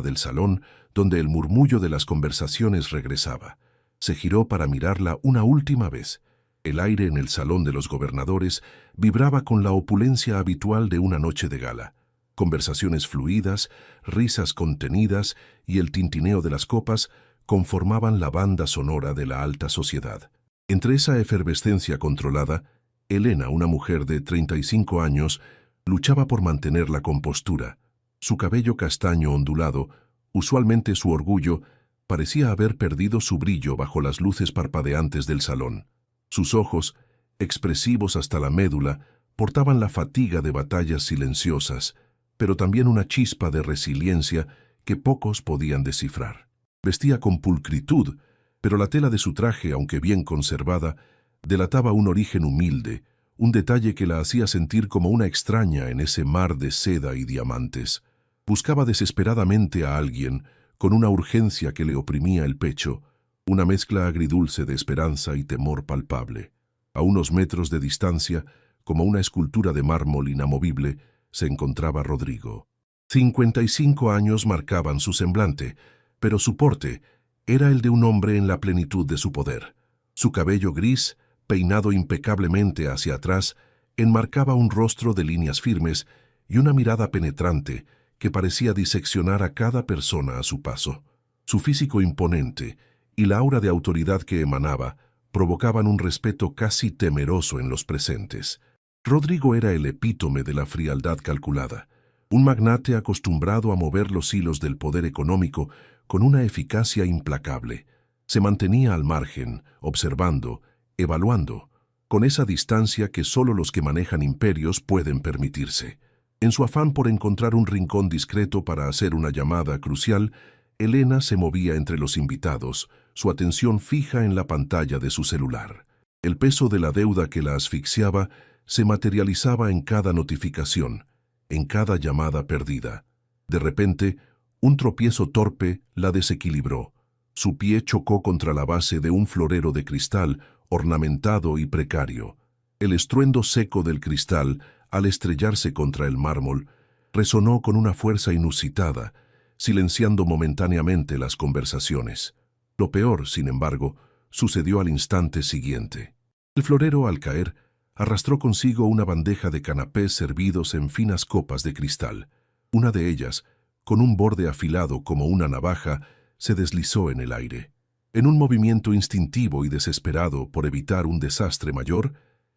del salón, donde el murmullo de las conversaciones regresaba. Se giró para mirarla una última vez. El aire en el salón de los gobernadores vibraba con la opulencia habitual de una noche de gala. Conversaciones fluidas, risas contenidas y el tintineo de las copas conformaban la banda sonora de la alta sociedad. Entre esa efervescencia controlada, Elena, una mujer de 35 años, luchaba por mantener la compostura. Su cabello castaño ondulado, usualmente su orgullo, parecía haber perdido su brillo bajo las luces parpadeantes del salón. Sus ojos, expresivos hasta la médula, portaban la fatiga de batallas silenciosas, pero también una chispa de resiliencia que pocos podían descifrar. Vestía con pulcritud, pero la tela de su traje, aunque bien conservada, delataba un origen humilde, un detalle que la hacía sentir como una extraña en ese mar de seda y diamantes. Buscaba desesperadamente a alguien, con una urgencia que le oprimía el pecho, una mezcla agridulce de esperanza y temor palpable. A unos metros de distancia, como una escultura de mármol inamovible, se encontraba Rodrigo. 55 años marcaban su semblante, pero su porte era el de un hombre en la plenitud de su poder. Su cabello gris, peinado impecablemente hacia atrás, enmarcaba un rostro de líneas firmes y una mirada penetrante que parecía diseccionar a cada persona a su paso. Su físico imponente y la aura de autoridad que emanaba provocaban un respeto casi temeroso en los presentes. Rodrigo era el epítome de la frialdad calculada, un magnate acostumbrado a mover los hilos del poder económico con una eficacia implacable. Se mantenía al margen, observando, evaluando, con esa distancia que solo los que manejan imperios pueden permitirse. En su afán por encontrar un rincón discreto para hacer una llamada crucial, Elena se movía entre los invitados, su atención fija en la pantalla de su celular. El peso de la deuda que la asfixiaba se materializaba en cada notificación, en cada llamada perdida. De repente, un tropiezo torpe la desequilibró. Su pie chocó contra la base de un florero de cristal ornamentado y precario. El estruendo seco del cristal, al estrellarse contra el mármol, resonó con una fuerza inusitada, silenciando momentáneamente las conversaciones. Lo peor, sin embargo, sucedió al instante siguiente. El florero, al caer, arrastró consigo una bandeja de canapés servidos en finas copas de cristal. Una de ellas, con un borde afilado como una navaja, se deslizó en el aire. En un movimiento instintivo y desesperado por evitar un desastre mayor,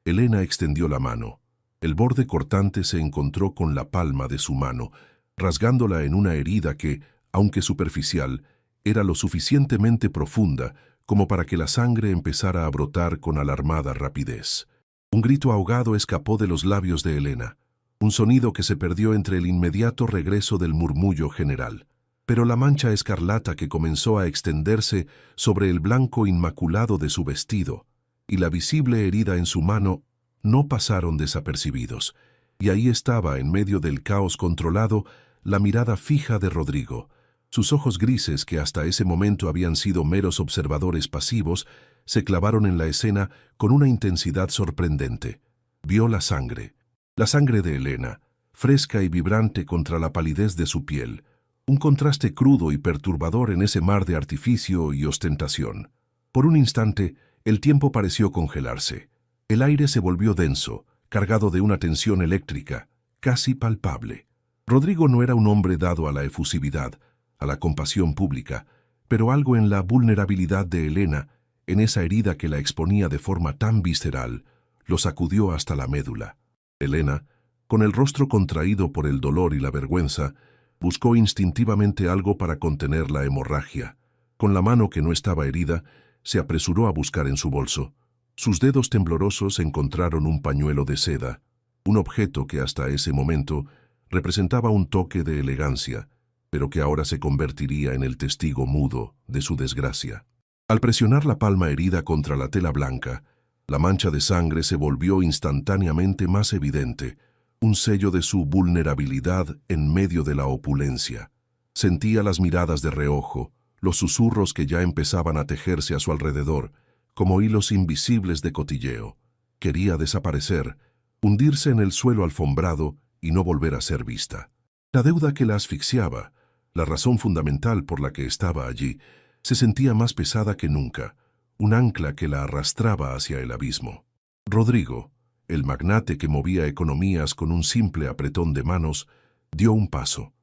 Elena extendió la mano. El borde cortante se encontró con la palma de su mano, rasgándola en una herida que, aunque superficial, era lo suficientemente profunda como para que la sangre empezara a brotar con alarmada rapidez. Un grito ahogado escapó de los labios de Elena, un sonido que se perdió entre el inmediato regreso del murmullo general. Pero la mancha escarlata que comenzó a extenderse sobre el blanco inmaculado de su vestido y la visible herida en su mano no pasaron desapercibidos, y ahí estaba, en medio del caos controlado, la mirada fija de Rodrigo. Sus ojos grises, que hasta ese momento habían sido meros observadores pasivos, se clavaron en la escena con una intensidad sorprendente. Vio la sangre de Elena, fresca y vibrante contra la palidez de su piel, un contraste crudo y perturbador en ese mar de artificio y ostentación. Por un instante, el tiempo pareció congelarse. El aire se volvió denso, cargado de una tensión eléctrica, casi palpable. Rodrigo no era un hombre dado a la efusividad, a la compasión pública, pero algo en la vulnerabilidad de Elena, en esa herida que la exponía de forma tan visceral, lo sacudió hasta la médula. Elena, con el rostro contraído por el dolor y la vergüenza, buscó instintivamente algo para contener la hemorragia. Con la mano que no estaba herida, se apresuró a buscar en su bolso. Sus dedos temblorosos encontraron un pañuelo de seda, un objeto que hasta ese momento representaba un toque de elegancia, pero que ahora se convertiría en el testigo mudo de su desgracia. Al presionar la palma herida contra la tela blanca, la mancha de sangre se volvió instantáneamente más evidente, un sello de su vulnerabilidad en medio de la opulencia. Sentía las miradas de reojo, los susurros que ya empezaban a tejerse a su alrededor, como hilos invisibles de cotilleo. Quería desaparecer, hundirse en el suelo alfombrado y no volver a ser vista. La deuda que la asfixiaba, la razón fundamental por la que estaba allí, se sentía más pesada que nunca, un ancla que la arrastraba hacia el abismo. Rodrigo, el magnate que movía economías con un simple apretón de manos, dio un paso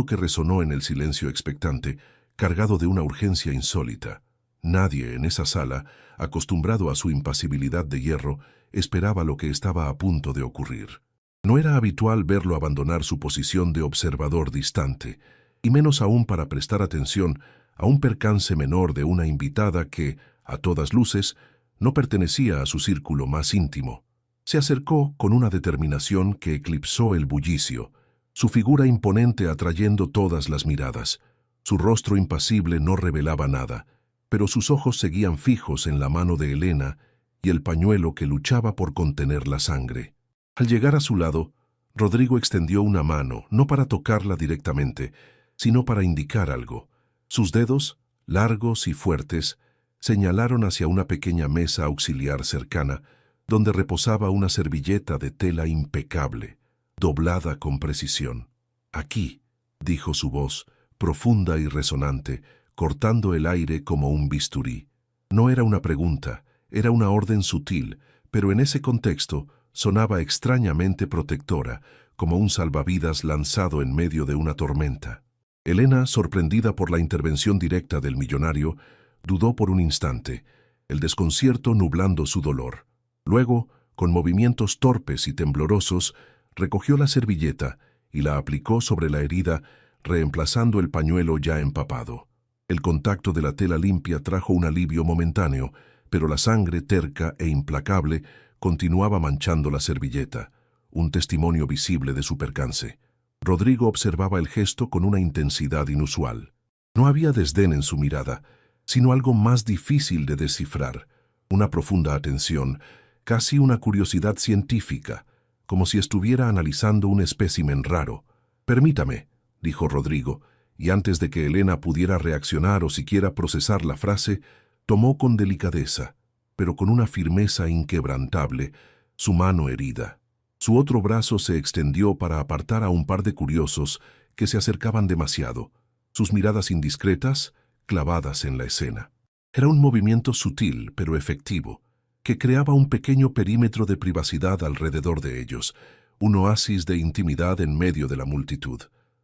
que resonó en el silencio expectante, cargado de una urgencia insólita. Nadie en esa sala, acostumbrado a su impasibilidad de hierro, esperaba lo que estaba a punto de ocurrir. No era habitual verlo abandonar su posición de observador distante, y menos aún para prestar atención a un percance menor de una invitada que, a todas luces, no pertenecía a su círculo más íntimo. Se acercó con una determinación que eclipsó el bullicio, su figura imponente atrayendo todas las miradas. Su rostro impasible no revelaba nada, pero sus ojos seguían fijos en la mano de Elena y el pañuelo que luchaba por contener la sangre. Al llegar a su lado, Rodrigo extendió una mano, no para tocarla directamente, sino para indicar algo. Sus dedos, largos y fuertes, señalaron hacia una pequeña mesa auxiliar cercana, donde reposaba una servilleta de tela impecable, doblada con precisión. «Aquí», dijo su voz, profunda y resonante, cortando el aire como un bisturí. No era una pregunta, era una orden sutil, pero en ese contexto sonaba extrañamente protectora, como un salvavidas lanzado en medio de una tormenta. Elena, sorprendida por la intervención directa del millonario, dudó por un instante, el desconcierto nublando su dolor. Luego, con movimientos torpes y temblorosos, recogió la servilleta y la aplicó sobre la herida, reemplazando el pañuelo ya empapado. El contacto de la tela limpia trajo un alivio momentáneo, pero la sangre terca e implacable continuaba manchando la servilleta, un testimonio visible de su percance. Rodrigo observaba el gesto con una intensidad inusual. No había desdén en su mirada, sino algo más difícil de descifrar, una profunda atención, casi una curiosidad científica, como si estuviera analizando un espécimen raro. «Permítame», dijo Rodrigo, y antes de que Elena pudiera reaccionar o siquiera procesar la frase, tomó con delicadeza, pero con una firmeza inquebrantable, su mano herida. Su otro brazo se extendió para apartar a un par de curiosos que se acercaban demasiado, sus miradas indiscretas clavadas en la escena. Era un movimiento sutil pero efectivo, que creaba un pequeño perímetro de privacidad alrededor de ellos, un oasis de intimidad en medio de la multitud.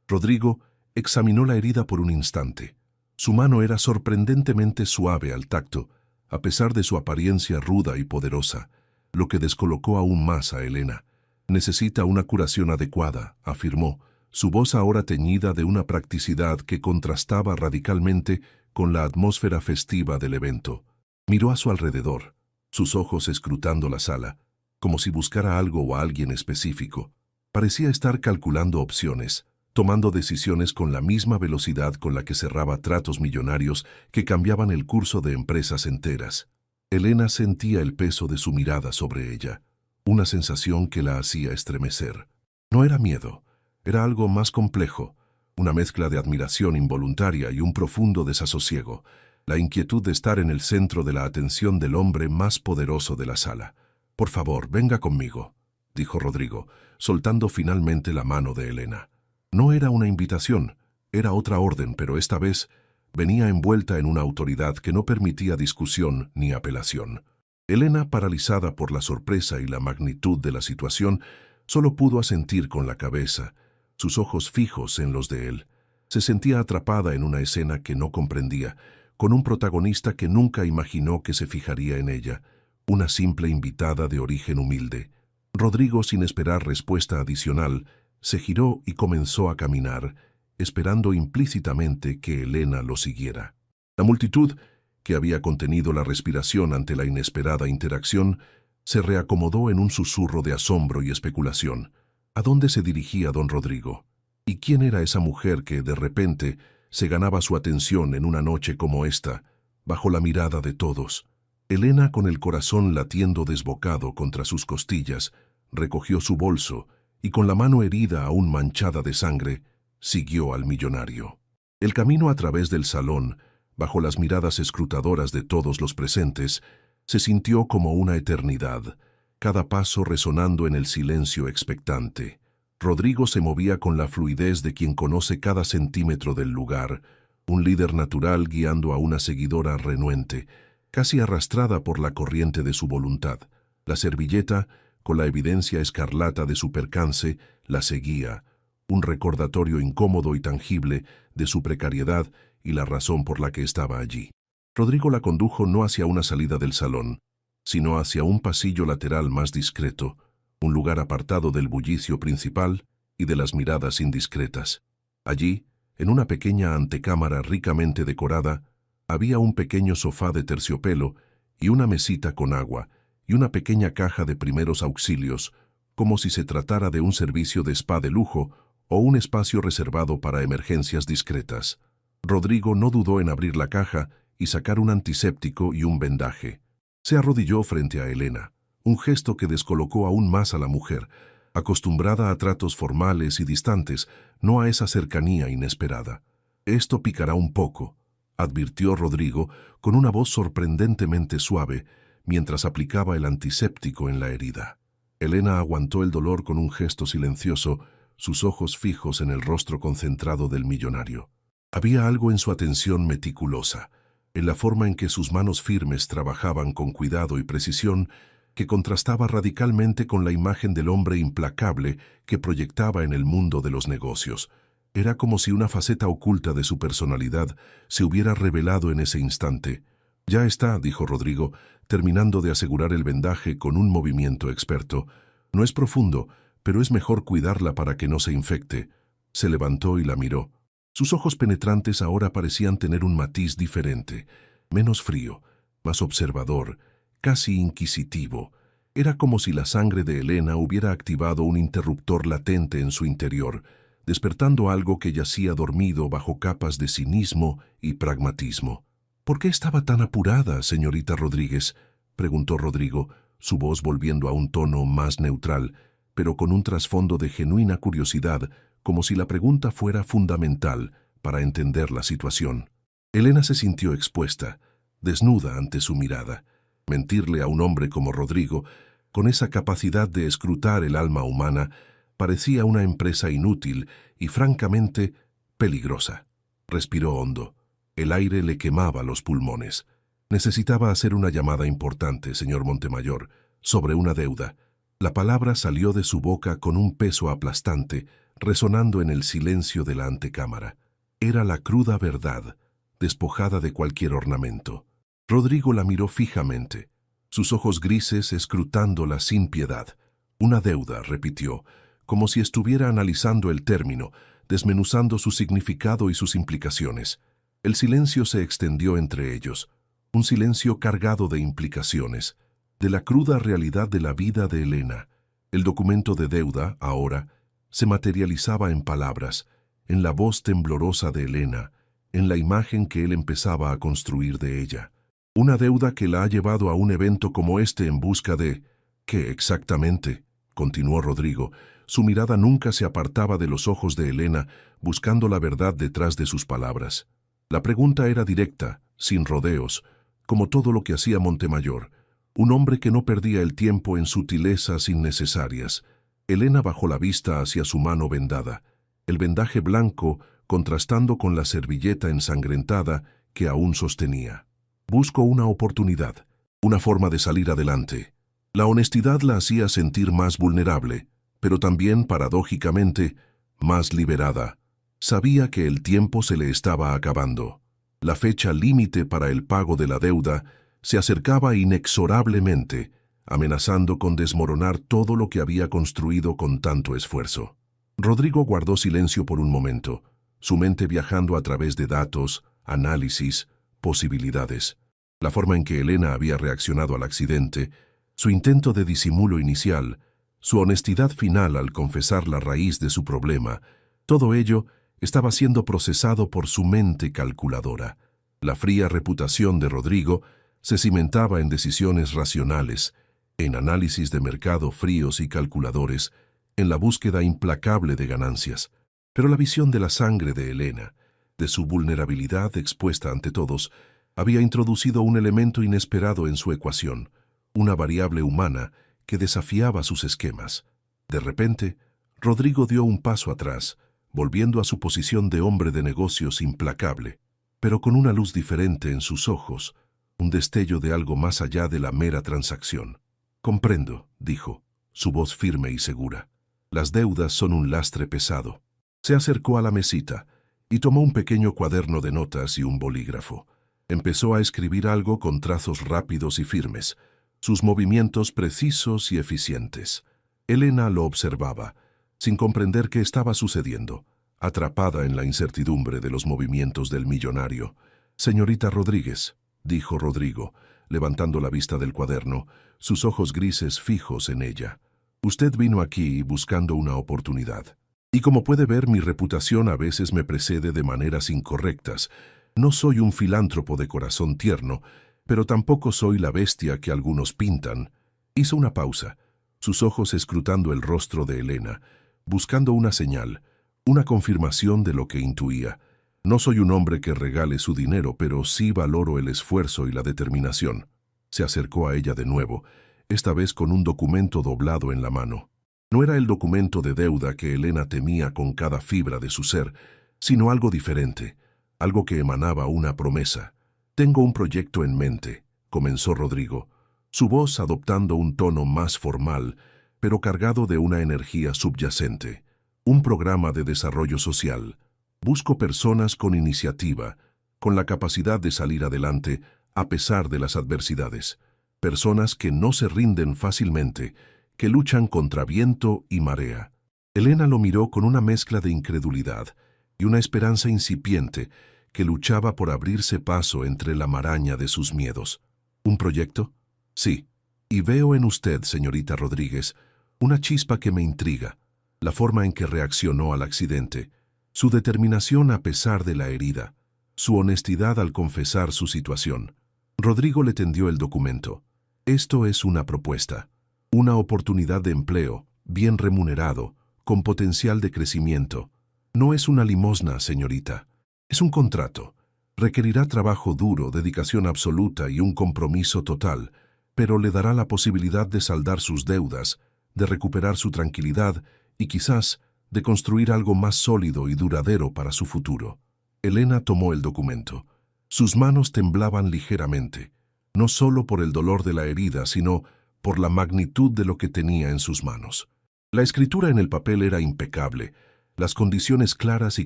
Rodrigo examinó la herida por un instante. Su mano era sorprendentemente suave al tacto, a pesar de su apariencia ruda y poderosa, lo que descolocó aún más a Elena. «Necesita una curación adecuada», afirmó, su voz ahora teñida de una practicidad que contrastaba radicalmente con la atmósfera festiva del evento. Miró a su alrededor, sus ojos escrutando la sala, como si buscara algo o a alguien específico. Parecía estar calculando opciones, tomando decisiones con la misma velocidad con la que cerraba tratos millonarios que cambiaban el curso de empresas enteras. Elena sentía el peso de su mirada sobre ella, una sensación que la hacía estremecer. No era miedo, era algo más complejo, una mezcla de admiración involuntaria y un profundo desasosiego, la inquietud de estar en el centro de la atención del hombre más poderoso de la sala. «Por favor, venga conmigo», dijo Rodrigo, soltando finalmente la mano de Elena. No era una invitación, era otra orden, pero esta vez venía envuelta en una autoridad que no permitía discusión ni apelación. Elena, paralizada por la sorpresa y la magnitud de la situación, solo pudo asentir con la cabeza, sus ojos fijos en los de él. Se sentía atrapada en una escena que no comprendía, con un protagonista que nunca imaginó que se fijaría en ella, una simple invitada de origen humilde. Rodrigo, sin esperar respuesta adicional, se giró y comenzó a caminar, esperando implícitamente que Elena lo siguiera. La multitud, que había contenido la respiración ante la inesperada interacción, se reacomodó en un susurro de asombro y especulación. ¿A dónde se dirigía don Rodrigo? ¿Y quién era esa mujer que, de repente, se ganaba su atención en una noche como esta, bajo la mirada de todos? Elena, con el corazón latiendo desbocado contra sus costillas, recogió su bolso y, con la mano herida aún manchada de sangre, siguió al millonario. El camino a través del salón, bajo las miradas escrutadoras de todos los presentes, se sintió como una eternidad, cada paso resonando en el silencio expectante. Rodrigo se movía con la fluidez de quien conoce cada centímetro del lugar, un líder natural guiando a una seguidora renuente, casi arrastrada por la corriente de su voluntad. La servilleta, con la evidencia escarlata de su percance, la seguía, un recordatorio incómodo y tangible de su precariedad y la razón por la que estaba allí. Rodrigo la condujo no hacia una salida del salón, sino hacia un pasillo lateral más discreto, un lugar apartado del bullicio principal y de las miradas indiscretas. Allí, en una pequeña antecámara ricamente decorada, había un pequeño sofá de terciopelo y una mesita con agua y una pequeña caja de primeros auxilios, como si se tratara de un servicio de spa de lujo o un espacio reservado para emergencias discretas. Rodrigo no dudó en abrir la caja y sacar un antiséptico y un vendaje. Se arrodilló frente a Elena, un gesto que descolocó aún más a la mujer, acostumbrada a tratos formales y distantes, no a esa cercanía inesperada. «Esto picará un poco», advirtió Rodrigo con una voz sorprendentemente suave, mientras aplicaba el antiséptico en la herida. Elena aguantó el dolor con un gesto silencioso, sus ojos fijos en el rostro concentrado del millonario. Había algo en su atención meticulosa, en la forma en que sus manos firmes trabajaban con cuidado y precisión, que contrastaba radicalmente con la imagen del hombre implacable que proyectaba en el mundo de los negocios. Era como si una faceta oculta de su personalidad se hubiera revelado en ese instante. «Ya está», dijo Rodrigo, terminando de asegurar el vendaje con un movimiento experto. «No es profundo, pero es mejor cuidarla para que no se infecte». Se levantó y la miró. Sus ojos penetrantes ahora parecían tener un matiz diferente, menos frío, más observador, casi inquisitivo. Era como si la sangre de Elena hubiera activado un interruptor latente en su interior, despertando algo que yacía dormido bajo capas de cinismo y pragmatismo. «¿Por qué estaba tan apurada, señorita Rodríguez?», preguntó Rodrigo, su voz volviendo a un tono más neutral, pero con un trasfondo de genuina curiosidad, como si la pregunta fuera fundamental para entender la situación. Elena se sintió expuesta, desnuda ante su mirada. Mentirle a un hombre como Rodrigo, con esa capacidad de escrutar el alma humana, parecía una empresa inútil y francamente peligrosa. Respiró hondo. El aire le quemaba los pulmones. Necesitaba hacer una llamada importante, señor Montemayor, sobre una deuda. La palabra salió de su boca con un peso aplastante, resonando en el silencio de la antecámara. Era la cruda verdad, despojada de cualquier ornamento. Rodrigo la miró fijamente, sus ojos grises escrutándola sin piedad. «Una deuda», repitió, como si estuviera analizando el término, desmenuzando su significado y sus implicaciones. El silencio se extendió entre ellos, un silencio cargado de implicaciones, de la cruda realidad de la vida de Elena. El documento de deuda, ahora, se materializaba en palabras, en la voz temblorosa de Elena, en la imagen que él empezaba a construir de ella. Una deuda que la ha llevado a un evento como este en busca de... ¿Qué exactamente?, continuó Rodrigo. Su mirada nunca se apartaba de los ojos de Elena, buscando la verdad detrás de sus palabras. La pregunta era directa, sin rodeos, como todo lo que hacía Montemayor, un hombre que no perdía el tiempo en sutilezas innecesarias. Elena bajó la vista hacia su mano vendada, el vendaje blanco contrastando con la servilleta ensangrentada que aún sostenía. «Busco una oportunidad, una forma de salir adelante». La honestidad la hacía sentir más vulnerable, pero también, paradójicamente, más liberada. Sabía que el tiempo se le estaba acabando. La fecha límite para el pago de la deuda se acercaba inexorablemente, amenazando con desmoronar todo lo que había construido con tanto esfuerzo. Rodrigo guardó silencio por un momento, su mente viajando a través de datos, análisis, posibilidades. La forma en que Elena había reaccionado al accidente, su intento de disimulo inicial, su honestidad final al confesar la raíz de su problema, todo ello estaba siendo procesado por su mente calculadora. La fría reputación de Rodrigo se cimentaba en decisiones racionales, en análisis de mercado fríos y calculadores, en la búsqueda implacable de ganancias. Pero la visión de la sangre de Elena, de su vulnerabilidad expuesta ante todos, había introducido un elemento inesperado en su ecuación, una variable humana que desafiaba sus esquemas. De repente, Rodrigo dio un paso atrás, volviendo a su posición de hombre de negocios implacable, pero con una luz diferente en sus ojos, un destello de algo más allá de la mera transacción. «Comprendo», dijo, su voz firme y segura. «Las deudas son un lastre pesado». Se acercó a la mesita y tomó un pequeño cuaderno de notas y un bolígrafo. Empezó a escribir algo con trazos rápidos y firmes, sus movimientos precisos y eficientes. Elena lo observaba, sin comprender qué estaba sucediendo, atrapada en la incertidumbre de los movimientos del millonario. «Señorita Rodríguez», dijo Rodrigo, levantando la vista del cuaderno, sus ojos grises fijos en ella. «Usted vino aquí buscando una oportunidad. Y como puede ver, mi reputación a veces me precede de maneras incorrectas. No soy un filántropo de corazón tierno, pero tampoco soy la bestia que algunos pintan». Hizo una pausa, sus ojos escrutando el rostro de Elena, buscando una señal, una confirmación de lo que intuía. «No soy un hombre que regale su dinero, pero sí valoro el esfuerzo y la determinación». Se acercó a ella de nuevo, esta vez con un documento doblado en la mano. No era el documento de deuda que Elena temía con cada fibra de su ser, sino algo diferente, algo que emanaba una promesa. «Tengo un proyecto en mente», comenzó Rodrigo, su voz adoptando un tono más formal, pero cargado de una energía subyacente. «Un programa de desarrollo social. Busco personas con iniciativa, con la capacidad de salir adelante a pesar de las adversidades. Personas que no se rinden fácilmente, que luchan contra viento y marea». Elena lo miró con una mezcla de incredulidad y una esperanza incipiente que luchaba por abrirse paso entre la maraña de sus miedos. «¿Un proyecto?» «Sí. Y veo en usted, señorita Rodríguez, una chispa que me intriga. la forma en que reaccionó al accidente, su determinación a pesar de la herida, su honestidad al confesar su situación. Rodrigo le tendió el documento. Esto es una propuesta, una oportunidad de empleo, bien remunerado, con potencial de crecimiento. No es una limosna, señorita. Es un contrato. Requerirá trabajo duro, dedicación absoluta y un compromiso total, pero le dará la posibilidad de saldar sus deudas, de recuperar su tranquilidad y quizás de construir algo más sólido y duradero para su futuro. Elena tomó el documento. Sus manos temblaban ligeramente, no solo por el dolor de la herida, sino por la magnitud de lo que tenía en sus manos. La escritura en el papel era impecable, las condiciones claras y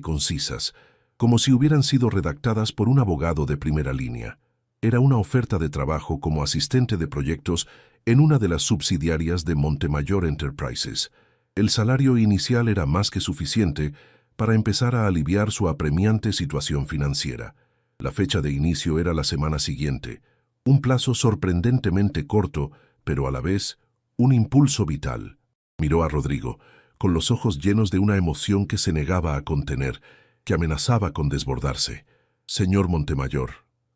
concisas, como si hubieran sido redactadas por un abogado de primera línea. Era una oferta de trabajo como asistente de proyectos en una de las subsidiarias de Montemayor Enterprises. El salario inicial era más que suficiente para empezar a aliviar su apremiante situación financiera. La fecha de inicio era la semana siguiente, un plazo sorprendentemente corto, pero a la vez un impulso vital. Miró a Rodrigo, con los ojos llenos de una emoción que se negaba a contener, que amenazaba con desbordarse. Señor Montemayor,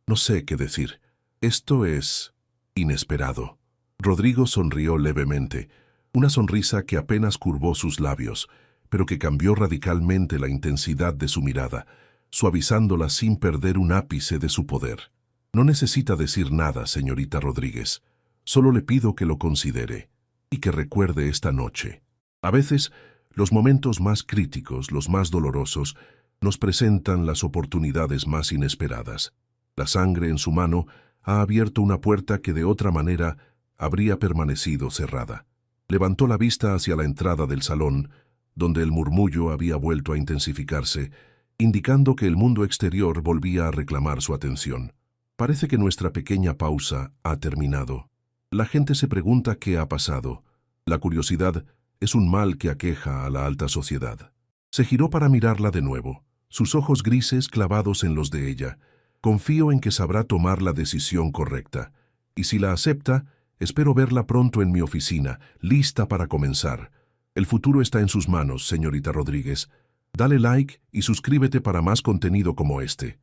no sé qué decir. Esto es inesperado. Rodrigo sonrió levemente, una sonrisa que apenas curvó sus labios, pero que cambió radicalmente la intensidad de su mirada, suavizándola sin perder un ápice de su poder. No necesita decir nada, señorita Rodríguez. Solo le pido que lo considere y que recuerde esta noche. A veces, los momentos más críticos, los más dolorosos, nos presentan las oportunidades más inesperadas. La sangre en su mano ha abierto una puerta que de otra manera habría permanecido cerrada. Levantó la vista hacia la entrada del salón, donde el murmullo había vuelto a intensificarse, indicando que el mundo exterior volvía a reclamar su atención. Parece que nuestra pequeña pausa ha terminado. La gente se pregunta qué ha pasado. La curiosidad es un mal que aqueja a la alta sociedad. Se giró para mirarla de nuevo, sus ojos grises clavados en los de ella. Confío en que sabrá tomar la decisión correcta, y si la acepta, espero verla pronto en mi oficina, lista para comenzar. El futuro está en sus manos, señorita Rodríguez. Dale like y suscríbete para más contenido como este.